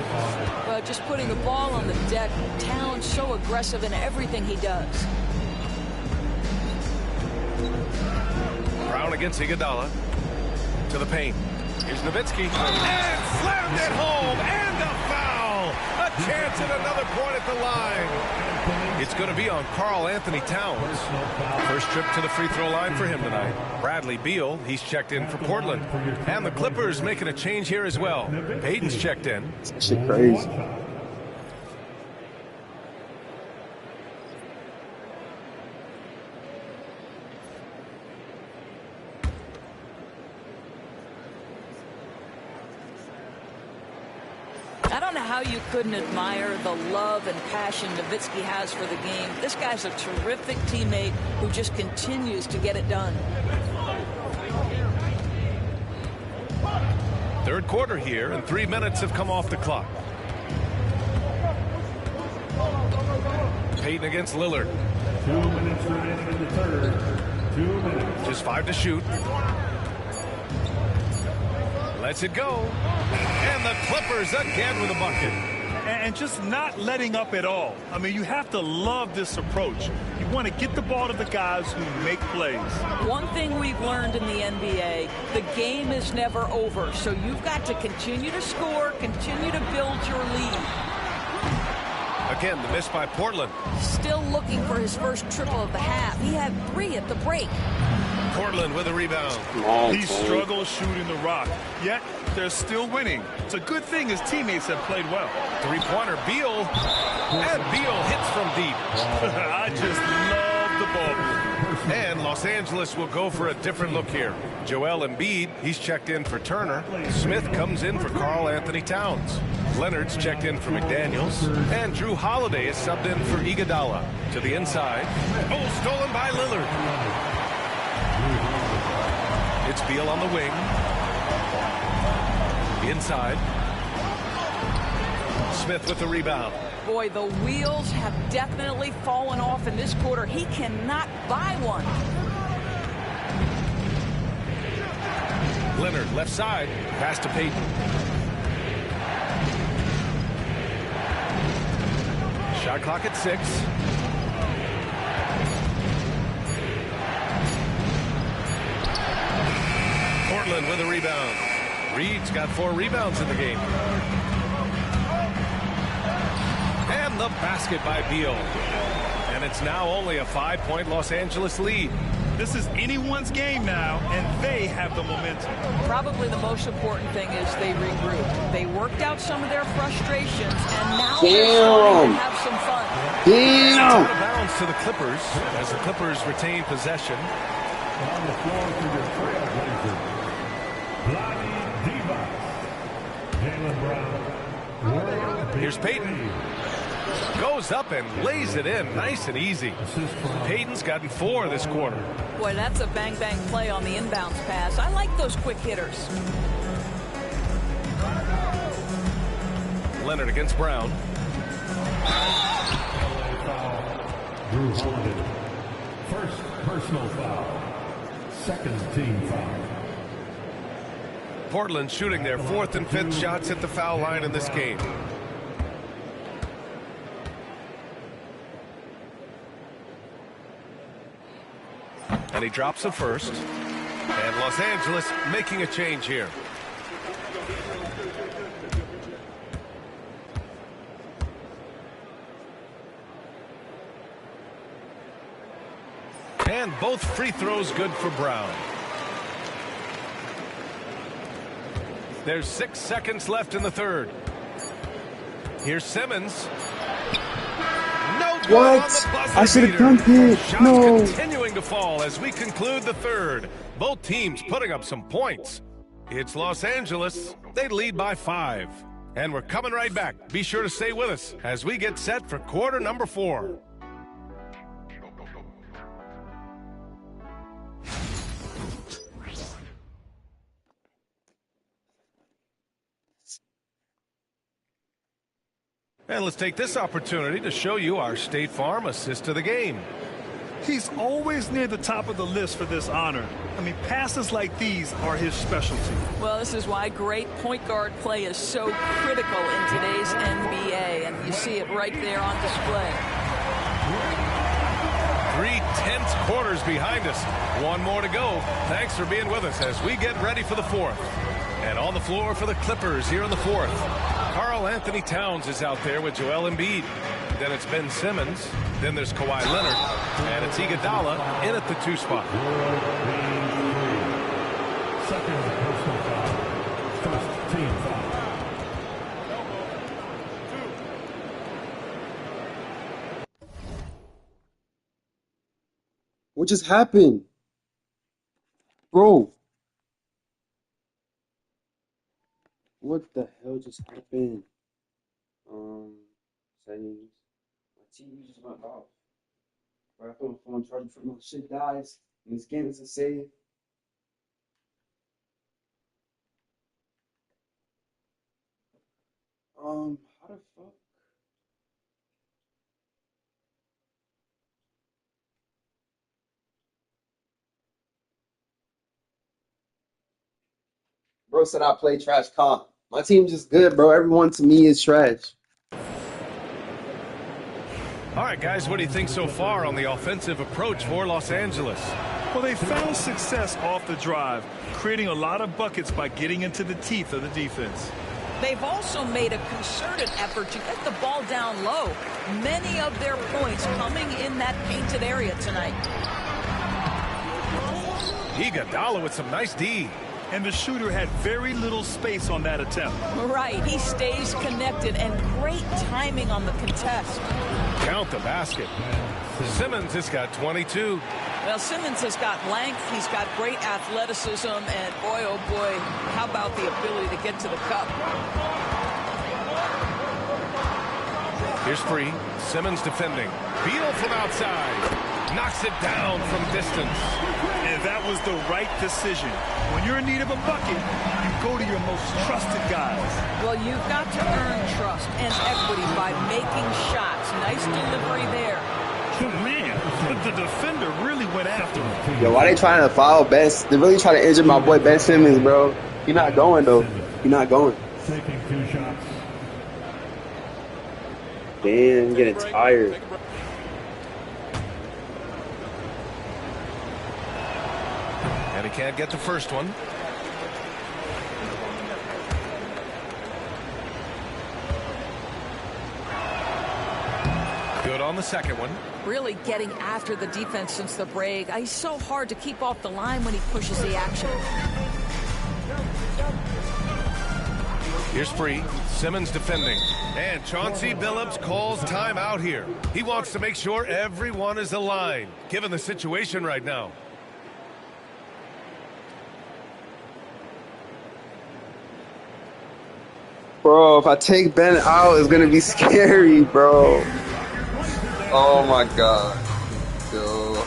Well, just putting the ball on the deck. Towns so aggressive in everything he does. Brown against Iguodala. To the paint. Here's Nowitzki. And slammed it home. And a foul. A chance at another point at the line. It's going to be on Karl Anthony Towns. First trip to the free throw line for him tonight. Bradley Beal, he's checked in for Portland. And the Clippers making a change here as well. Payton's checked in. Shit crazy. I don't know how you couldn't admire the love and passion Nowitzki has for the game. This guy's a terrific teammate who just continues to get it done. Third quarter here, and 3 minutes have come off the clock. Payton against Lillard. 2 minutes remaining in the third. 2 minutes. Just 5 to shoot. Lets it go. And the Clippers again with a bucket. and just not letting up at all. I mean, you have to love this approach. You want to get the ball to the guys who make plays. One thing we've learned in the NBA, the game is never over. So you've got to continue to score, continue to build your lead. Again, the miss by Portland. Still looking for his first triple of the half. He had 3 at the break. Portland with a rebound. He struggles shooting the rock, yet they're still winning. It's a good thing his teammates have played well. Three-pointer, Beal. And Beal hits from deep. I just love the ball. And Los Angeles will go for a different look here. Joel Embiid, he's checked in for Turner. Smith comes in for Karl Anthony Towns. Leonard's checked in for McDaniels. And Drew Holiday is subbed in for Iguodala. To the inside. Oh, stolen by Lillard. It's Beal on the wing. Inside. Smith with the rebound. Boy, the wheels have definitely fallen off in this quarter. He cannot buy one. Leonard left side. Pass to Payton. Shot clock at 6. Portland with a rebound. Reed's got 4 rebounds in the game. And the basket by Beal. And it's now only a 5-point Los Angeles lead. This is anyone's game now, and they have the momentum. Probably the most important thing is they regroup. They worked out some of their frustrations, and now they're starting to have some fun. Out of bounds to the Clippers as the Clippers retain possession. On the floor for your trailblazer, Vlade Divac, Jaylen Brown. Here's Payton. Goes up and lays it in nice and easy. Payton's gotten 4 this quarter. Boy, that's a bang-bang play on the inbounds pass. I like those quick hitters. Leonard against Brown. Drew Holiday. First personal foul. Second team foul. Portland shooting their 4th and 5th shots at the foul line in this game. And he drops the first. And Los Angeles making a change here. And both free throws good for Brown. There's 6 seconds left in the third. Here's Simmons. No good on the buzzer I should have beater. dunked it. Shots No. continuing to fall as we conclude the third. Both teams putting up some points. It's Los Angeles. They lead by 5. And we're coming right back. Be sure to stay with us as we get set for quarter number 4. And let's take this opportunity to show you our State Farm assist to the game. He's always near the top of the list for this honor. I mean, passes like these are his specialty. Well, this is why great point guard play is so critical in today's NBA, and you see it right there on display. 3 tense quarters behind us. 1 more to go. Thanks for being with us as we get ready for the 4th. And on the floor for the Clippers here in the 4th. Karl Anthony Towns is out there with Joel Embiid. Then it's Ben Simmons. Then there's Kawhi Leonard. And it's Iguodala in at the 2 spot. Second personal foul. First team foul. What just happened? Bro. What the hell just happened? Settings. My TV just went off. Right after my phone charging for my shit dies. And this game is a save. How the fuck? Bro said I play trash comp. My team just good, bro. Everyone to me is trash. All right, guys, what do you think so far on the offensive approach for Los Angeles? Well, they found success off the drive, creating a lot of buckets by getting into the teeth of the defense. They've also made a concerted effort to get the ball down low. Many of their points coming in that painted area tonight. Iguodala with some nice D. And the shooter had very little space on that attempt. Right, he stays connected and great timing on the contest. Count the basket. Simmons has got 22. Well, Simmons has got length, he's got great athleticism, and boy, oh boy, how about the ability to get to the cup? Here's free. Simmons defending. Beal from outside. Knocks it down from distance. And that was the right decision. When you're in need of a bucket, you go to your most trusted guys. Well, you've got to earn trust and equity by making shots. Nice delivery there. Man, the defender really went after him. Yo, why they trying to foul Ben? They're really trying to injure my boy Ben Simmons, bro. He's not going, though. He's not going. Taking 2 shots. Damn, I'm getting tired. And he can't get the first one. Good on the second one. Really getting after the defense since the break. He's so hard to keep off the line when he pushes the action. Here's free. Simmons defending. And Chauncey Billups calls timeout here. He wants to make sure everyone is aligned, given the situation right now. Bro, if I take Ben out, it's going to be scary, bro. Oh, my God. Yo.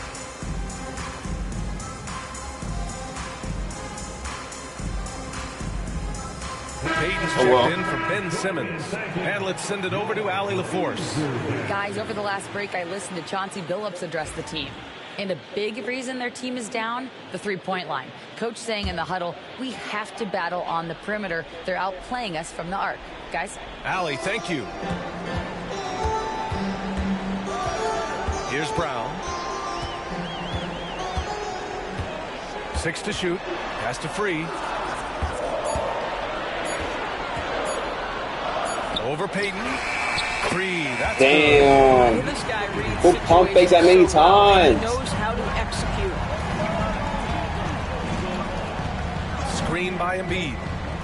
Payton's checked in for Ben Simmons. And let's send it over to Allie LaForce. Guys, over the last break, I listened to Chauncey Billups address the team. And a big reason their team is down, the three-point line. Coach saying in the huddle, we have to battle on the perimeter. They're outplaying us from the arc. Guys? Allie, thank you. Here's Brown. 6 to shoot. Pass to free. Over Payton. Free. That's damn. Good. This guy reads who pump fakes that many times? He knows how to execute. Screen by Embiid.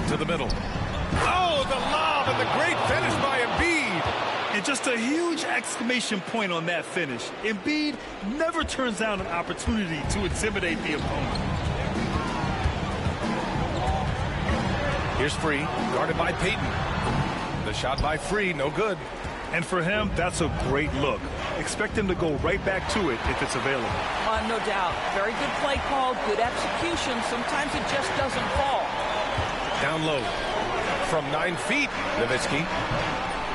To the middle. Oh, the lob and the great finish by Embiid. And just a huge exclamation point on that finish. Embiid never turns down an opportunity to intimidate the opponent. Here's free. Guarded by Payton. The shot by Free, no good. And for him, that's a great look. Expect him to go right back to it if it's available. No doubt. Very good play call, good execution. Sometimes it just doesn't fall. Down low. From 9 feet, Nowitzki.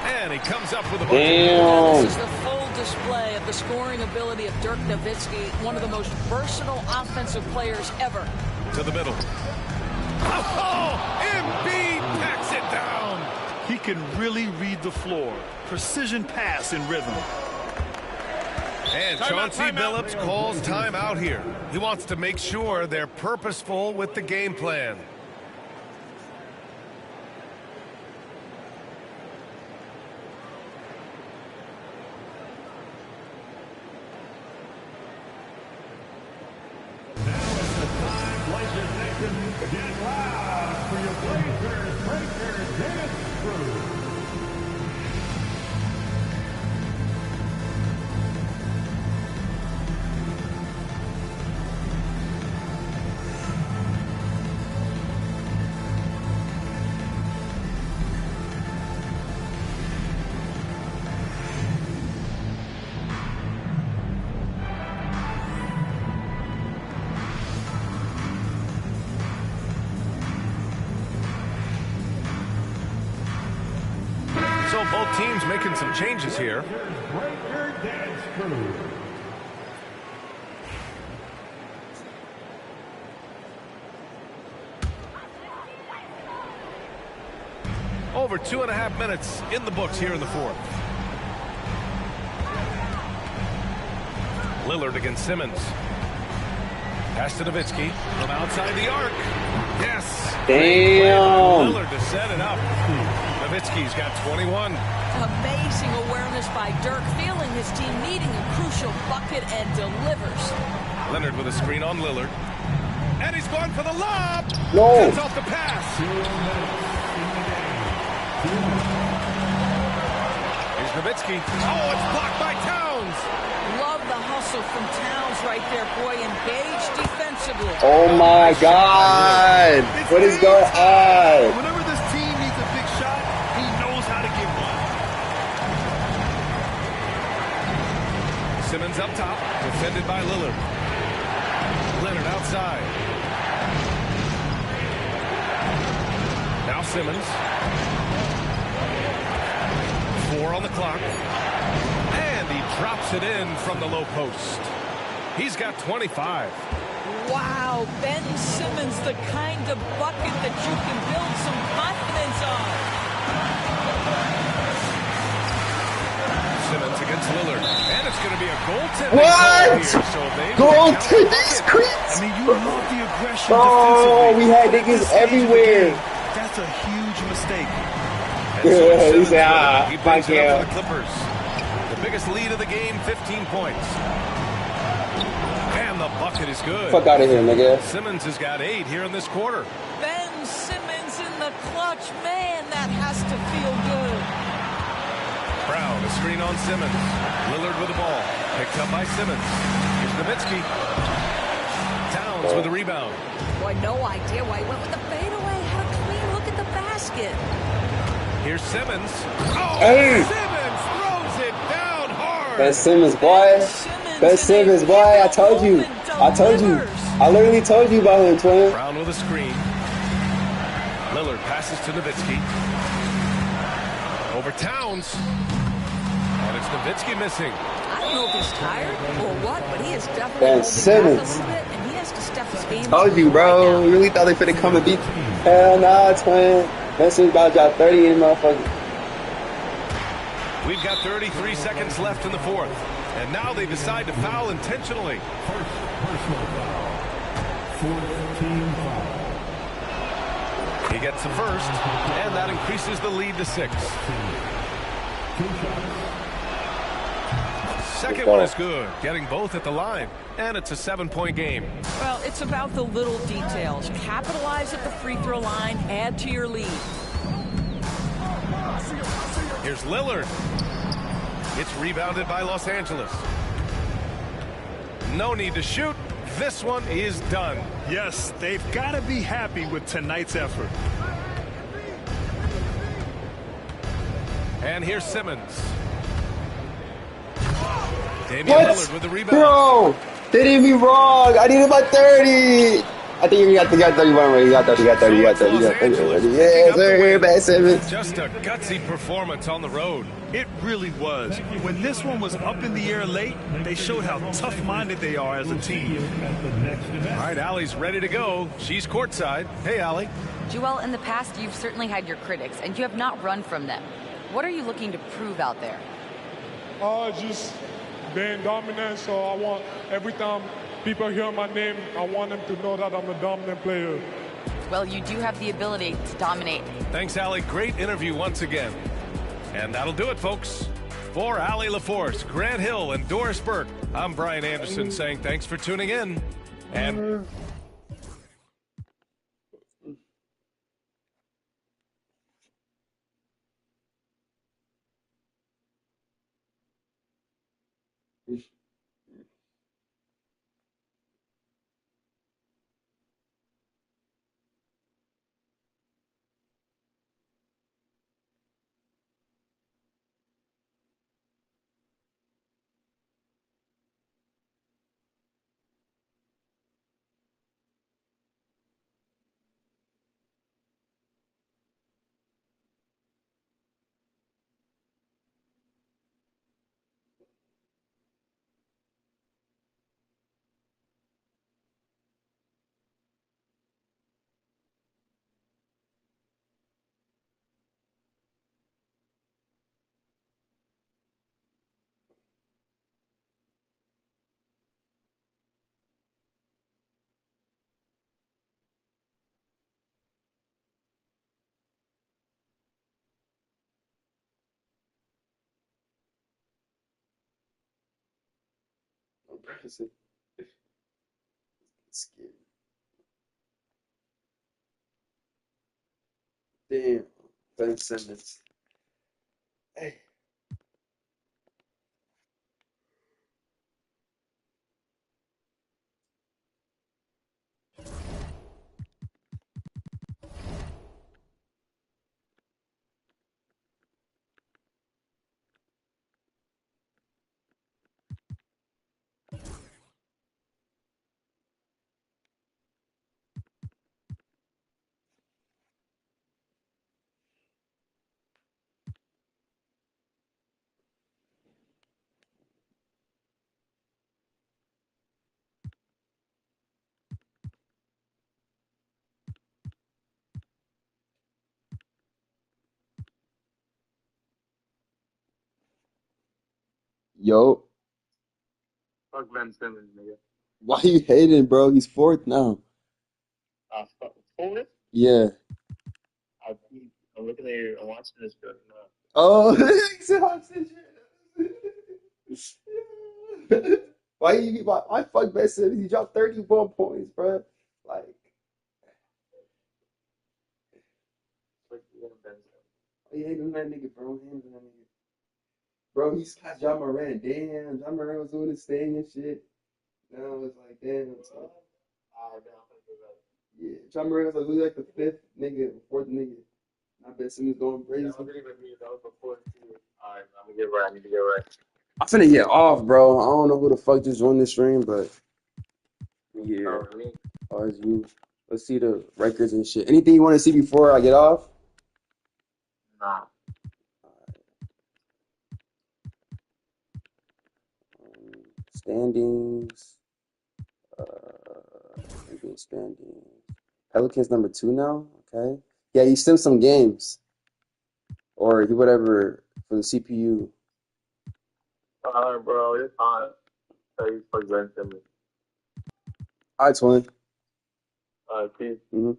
And he comes up with a bucket. Damn. This is the full display of the scoring ability of Dirk Nowitzki, one of the most versatile offensive players ever. To the middle. Oh, Embiid packs it down. He can really read the floor. Precision pass in rhythm. And Chauncey Billups calls timeout here. He wants to make sure they're purposeful with the game plan. Get loud for your Blazers Breakers Dance Crew. So both teams making some changes here. Breaker Dance Crew. Over 2.5 minutes in the books here in the fourth. Lillard against Simmons. Pass to Nowitzki from outside the arc. Yes. Damn. Lillard to set it up. Nowitzki's got 21. Amazing awareness by Dirk, feeling his team needing a crucial bucket and delivers. Leonard with a screen on Lillard. And he's going for the lob. No. Gets off the pass. Here's Nowitzki. Oh, it's blocked by Towns. Love the hustle from Towns right there, boy. Engaged defensively. Oh my God. What is going on? Whenever this team needs a big shot, he knows how to give one. Simmons up top, defended by Lillard. Leonard outside. Now Simmons. 4 on the clock. And he drops it in from the low post. He's got 25. Wow, Ben Simmons, the kind of bucket that you can build some confidence on. Simmons against Lillard. And it's going to be a goaltending What? call here. So they Goaltending screens. I mean, you love the aggression Oh, defensively. we had niggas everywhere. That's a huge mistake. Yeah, he said, He my brings it up God. for the Clippers. The biggest lead of the game, 15 points. And the bucket is good. Fuck out of here, nigga. Simmons has got 8 here in this quarter. Ben Simmons in the clutch. Man, that has to feel good. Brown, a screen on Simmons. Lillard with the ball. Picked up by Simmons. Here's Nowitzki. Towns with the rebound. Boy, no idea why he went with the fadeaway. Had a clean look at the basket. Here's Simmons. Oh, Hey. Simmons throws it down hard. Ben Simmons, boy. Ben Simmons, boy. I told you. I told you. I literally told you about him, twin. Brown with a screen. Lillard passes to Nowitzki. Over Towns. And it's Nowitzki missing. I don't know if he's tired or what, but he is definitely Ben holding back a Simmons. little bit, and he has to step his game Told up you, right bro. now. You really thought they finna come and beat? Hell nah, twin. Ben Simmons about to drop 30 in motherfucker. We've got 33 seconds left in the fourth. And now they decide to foul intentionally. Personal foul. Fourth team foul. He gets the first, and that increases the lead to 6. Second one is good, getting both at the line. And it's a 7-point game. Well, it's about the little details. Capitalize at the free throw line, add to your lead. Here's Lillard. It's rebounded by Los Angeles. No need to shoot. This one is done. Yes, they've got to be happy with tonight's effort. And here's Simmons. Damian What? Lillard with the rebound. Bro, they did me wrong. I needed my 30. I think you got 31 already. You got 30, you got 30, you got 30, you got 30 already. Yeah, sir, Ben Simmons. Just a gutsy performance on the road. It really was. When this one was up in the air late, they showed how tough-minded they are as a team. All right, Allie's ready to go. She's courtside. Hey, Allie. Joel, in the past, you've certainly had your critics, and you have not run from them. What are you looking to prove out there? Just being dominant, so I want every time people hear my name, I want them to know that I'm a dominant player. Well, you do have the ability to dominate. Thanks, Allie. Great interview once again. And that'll do it, folks. For Allie LaForce, Grant Hill, and Doris Burke, I'm Brian Anderson saying thanks for tuning in. And Impressive. Scary. Damn. Ben Simmons. Hey. Yo. Fuck Ben Simmons, nigga. Why you hating, bro? He's fourth now. Fourth? Yeah. I'm looking at you. I'm watching this good now. Oh, why you? I fuck Ben Simmons. He dropped 31 points, bro. Like, he hating that nigga, bro. He hating that nigga. Bro, he's got John Moran. Damn, John Moran was doing his thing and shit. Now it's like, damn. It's like, yeah, John Moran was like the fifth nigga, fourth nigga. I bet Simmons going crazy. That was before too. Alright, I'm gonna get right. I need to get right. I'm finna get off, bro. I don't know who the fuck just joined this stream, but yeah. Oh, it's you. Let's see the records and shit. Anything you want to see before I get off? Nah. Standings. NBA standings. Pelicans number 2 now. Okay. Yeah, you sent some games, or do whatever for the CPU. Alright, bro. It's fine. Hey, fuck Ben Simmons. All right, Twin. Alright, peace. Mm-hmm.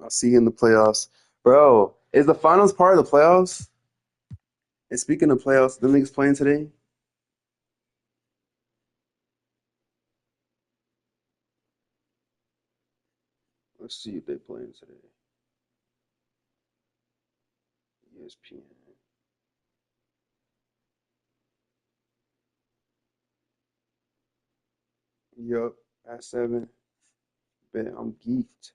I'll see you in the playoffs. Bro, is the finals part of the playoffs? And speaking of playoffs, the niggas playing today? Let's see if they playing today. ESPN. Yup, at 7. Bet I'm geeked.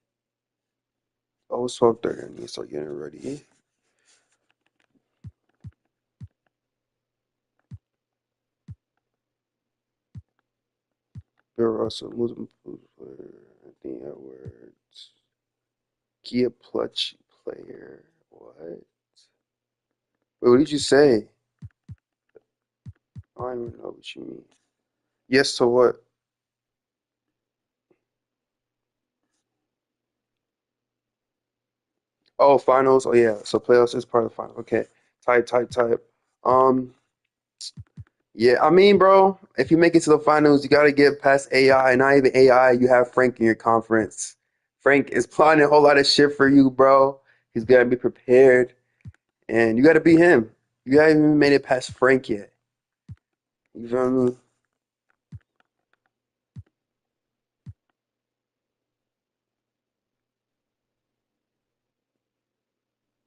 Oh, it's 12:30. I need to start getting ready. Bill Russell, Muslim player, Anthony Edwards, Kia Clutch player. What? Wait, what did you say? I don't even know what you mean. Yes to what? Oh, finals. Oh yeah. So playoffs is part of the finals. Okay. Type. Um. Yeah. I mean, bro, if you make it to the finals, you gotta get past AI. Not even AI. You have Frank in your conference. Frank is planning a whole lot of shit for you, bro. He's gotta be prepared, and you gotta beat him. You haven't even made it past Frank yet. You feel me?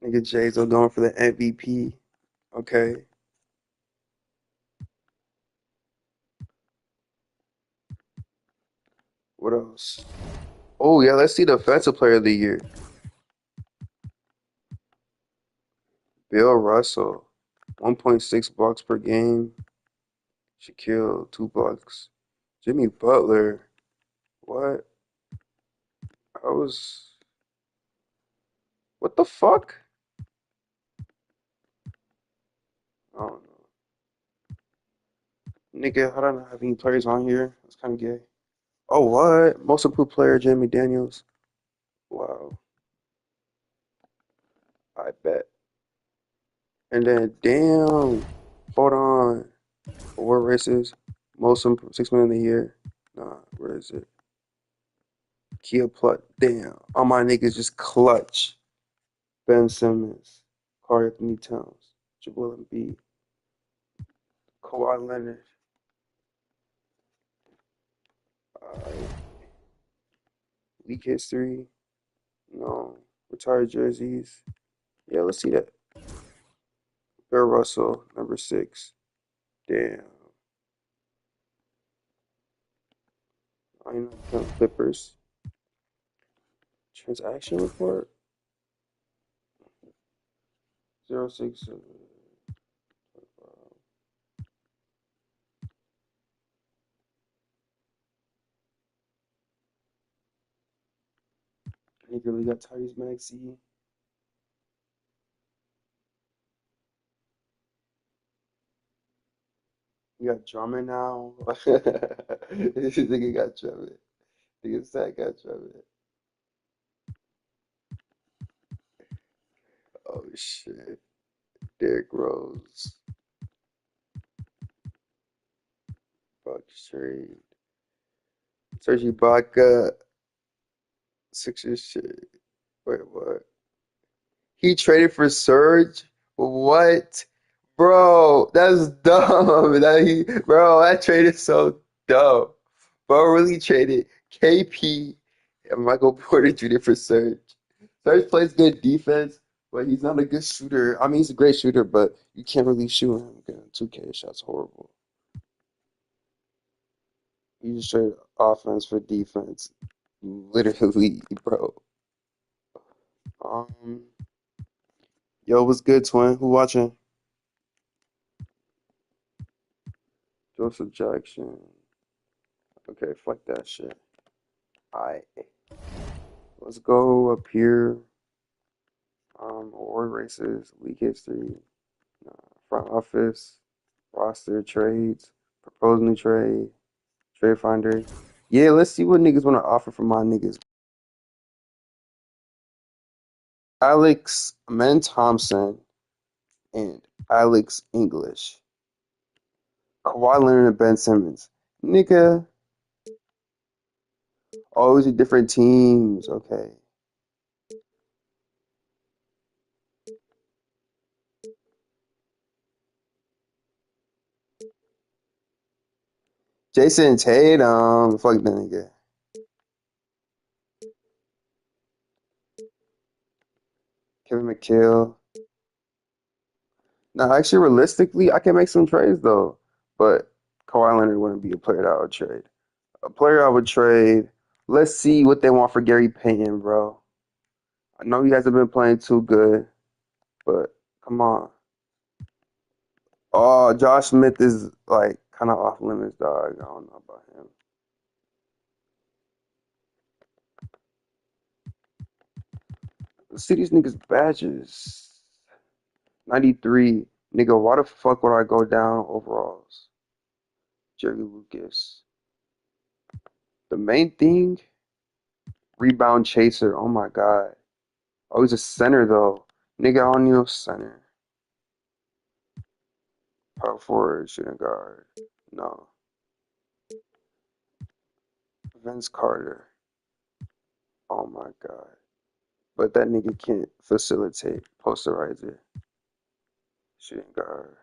Nigga Jay's going for the MVP. Okay. What else? Oh yeah, let's see the Defensive Player of the Year. Bill Russell, 1.6 blocks per game. Shaquille, 2 blocks. Jimmy Butler, what? What the fuck? I don't know. Nigga, I don't have any players on here. That's kind of gay. Oh, what? Most improved player, Jamie Daniels. Wow. I bet. And then, damn. Hold on. Award races. Most improved, 6 million a year. Nah, where is it? Kia Plus. Damn. All my niggas just clutch. Ben Simmons. Karl Anthony Towns. Joel Embiid. Kawhi Leonard. League history. No. Retired jerseys. Yeah, let's see that. Bill Russell, number 6. Damn. I know the Clippers. Transaction report. 06. Nigga really got Tyrese Maxey. You got Drummond now. This nigga got Drummond. Nigga Sack got Drummond. Oh shit. Derrick Rose. Bucks trade. Serge Ibaka. Sixers shit. Wait, what? He traded for Serge? What? Bro, that's dumb. That trade is so dumb. Bro really traded KP and Michael Porter Jr. for Serge. Serge plays good defense, but he's not a good shooter. I mean, he's a great shooter, but you can't really shoot him. 2K shots horrible. You just trade offense for defense. Literally, bro. Yo, what's good, twin? Who watching? Joseph Jackson. Okay, fuck that shit. Alright. Let's go up here. Award races, league history, front office, roster trades, proposed new trade, trade finder. Yeah, let's see what niggas want to offer for my niggas. Alex Men Thompson and Alex English. Kawhi Leonard and Ben Simmons. Nigga. Oh, these are different teams. Okay. Jason Tatum. Fuck that nigga. Kevin McHale. Now, actually, realistically, I can make some trades, though. But Kawhi Leonard wouldn't be a player that I would trade. A player I would trade. Let's see what they want for Gary Payton, bro. I know you guys have been playing too good, but come on. Oh, Josh Smith is like kind of off limits, dog. I don't know about him. Let's see these niggas' badges. 93. Nigga, why the fuck would I go down overalls? Jerry Lucas. The main thing, rebound chaser. Oh my god. Oh, he's a center though. Nigga, I don't need no center. Power forward, shooting guard. No. Vince Carter. Oh my god. But that nigga can't facilitate. Posterizer. Shooting guard.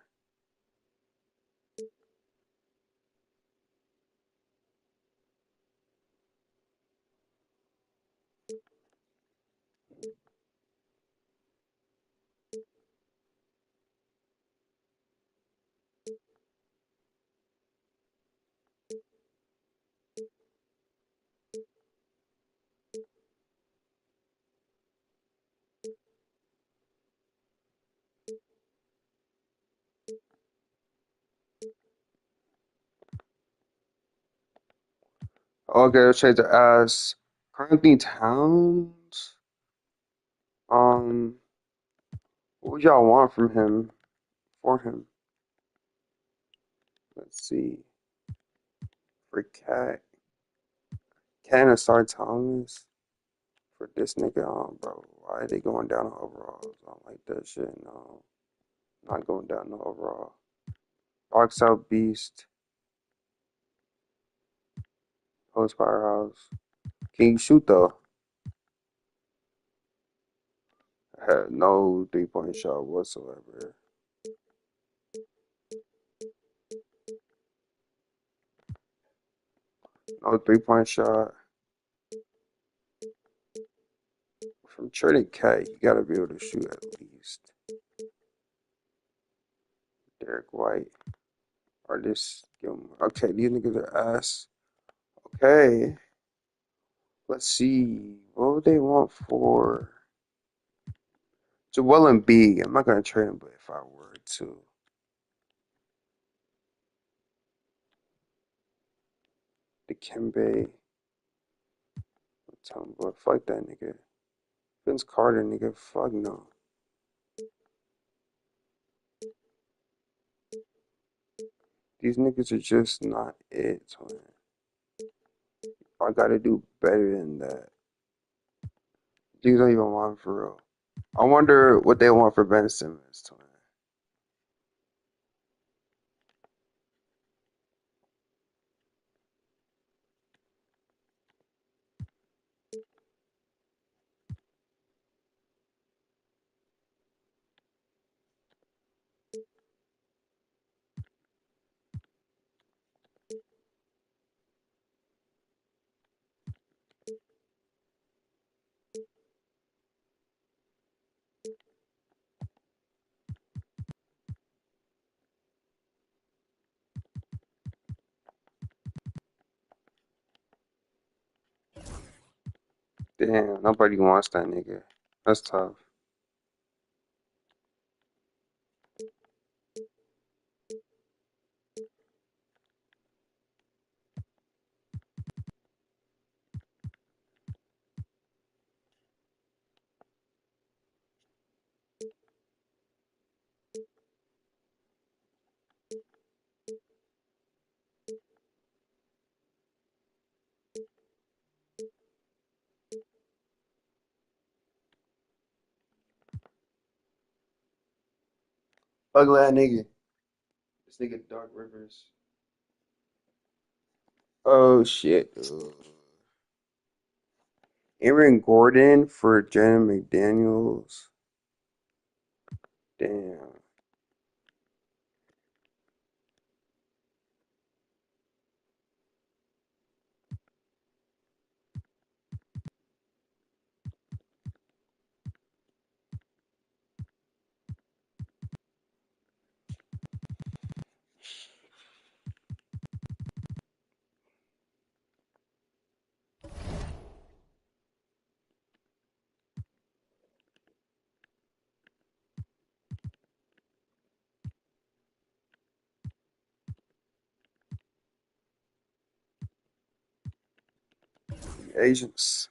Okay, let's try to ask Carnthony Towns. What would y'all want from him? For him? Let's see. For Cat. Cat and Star Thomas. For this nigga, bro. Why are they going down on overalls? I don't like that shit. No. Not going down no overall. Box out Beast. Post Powerhouse. Can you shoot though? Had no 3-point shot whatsoever. No 3-point shot. From Trading Cat, you gotta be able to shoot at least. Derek White. Or this. Okay, these niggas are ass. Okay. Let's see. What would they want for Joel Embiid? I'm not gonna trade him, but if I were to. Dikembe. Tell him, but fuck that nigga. Vince Carter, nigga. Fuck no. These niggas are just not it, man. I gotta do better than that. These don't even want for real. I wonder what they want for Ben Simmons, man. Damn, nobody wants that nigga. That's tough. Ugly ass nigga. This nigga Dark Rivers. Oh shit. Ugh. Aaron Gordon for Jen McDaniels. Damn. Agents.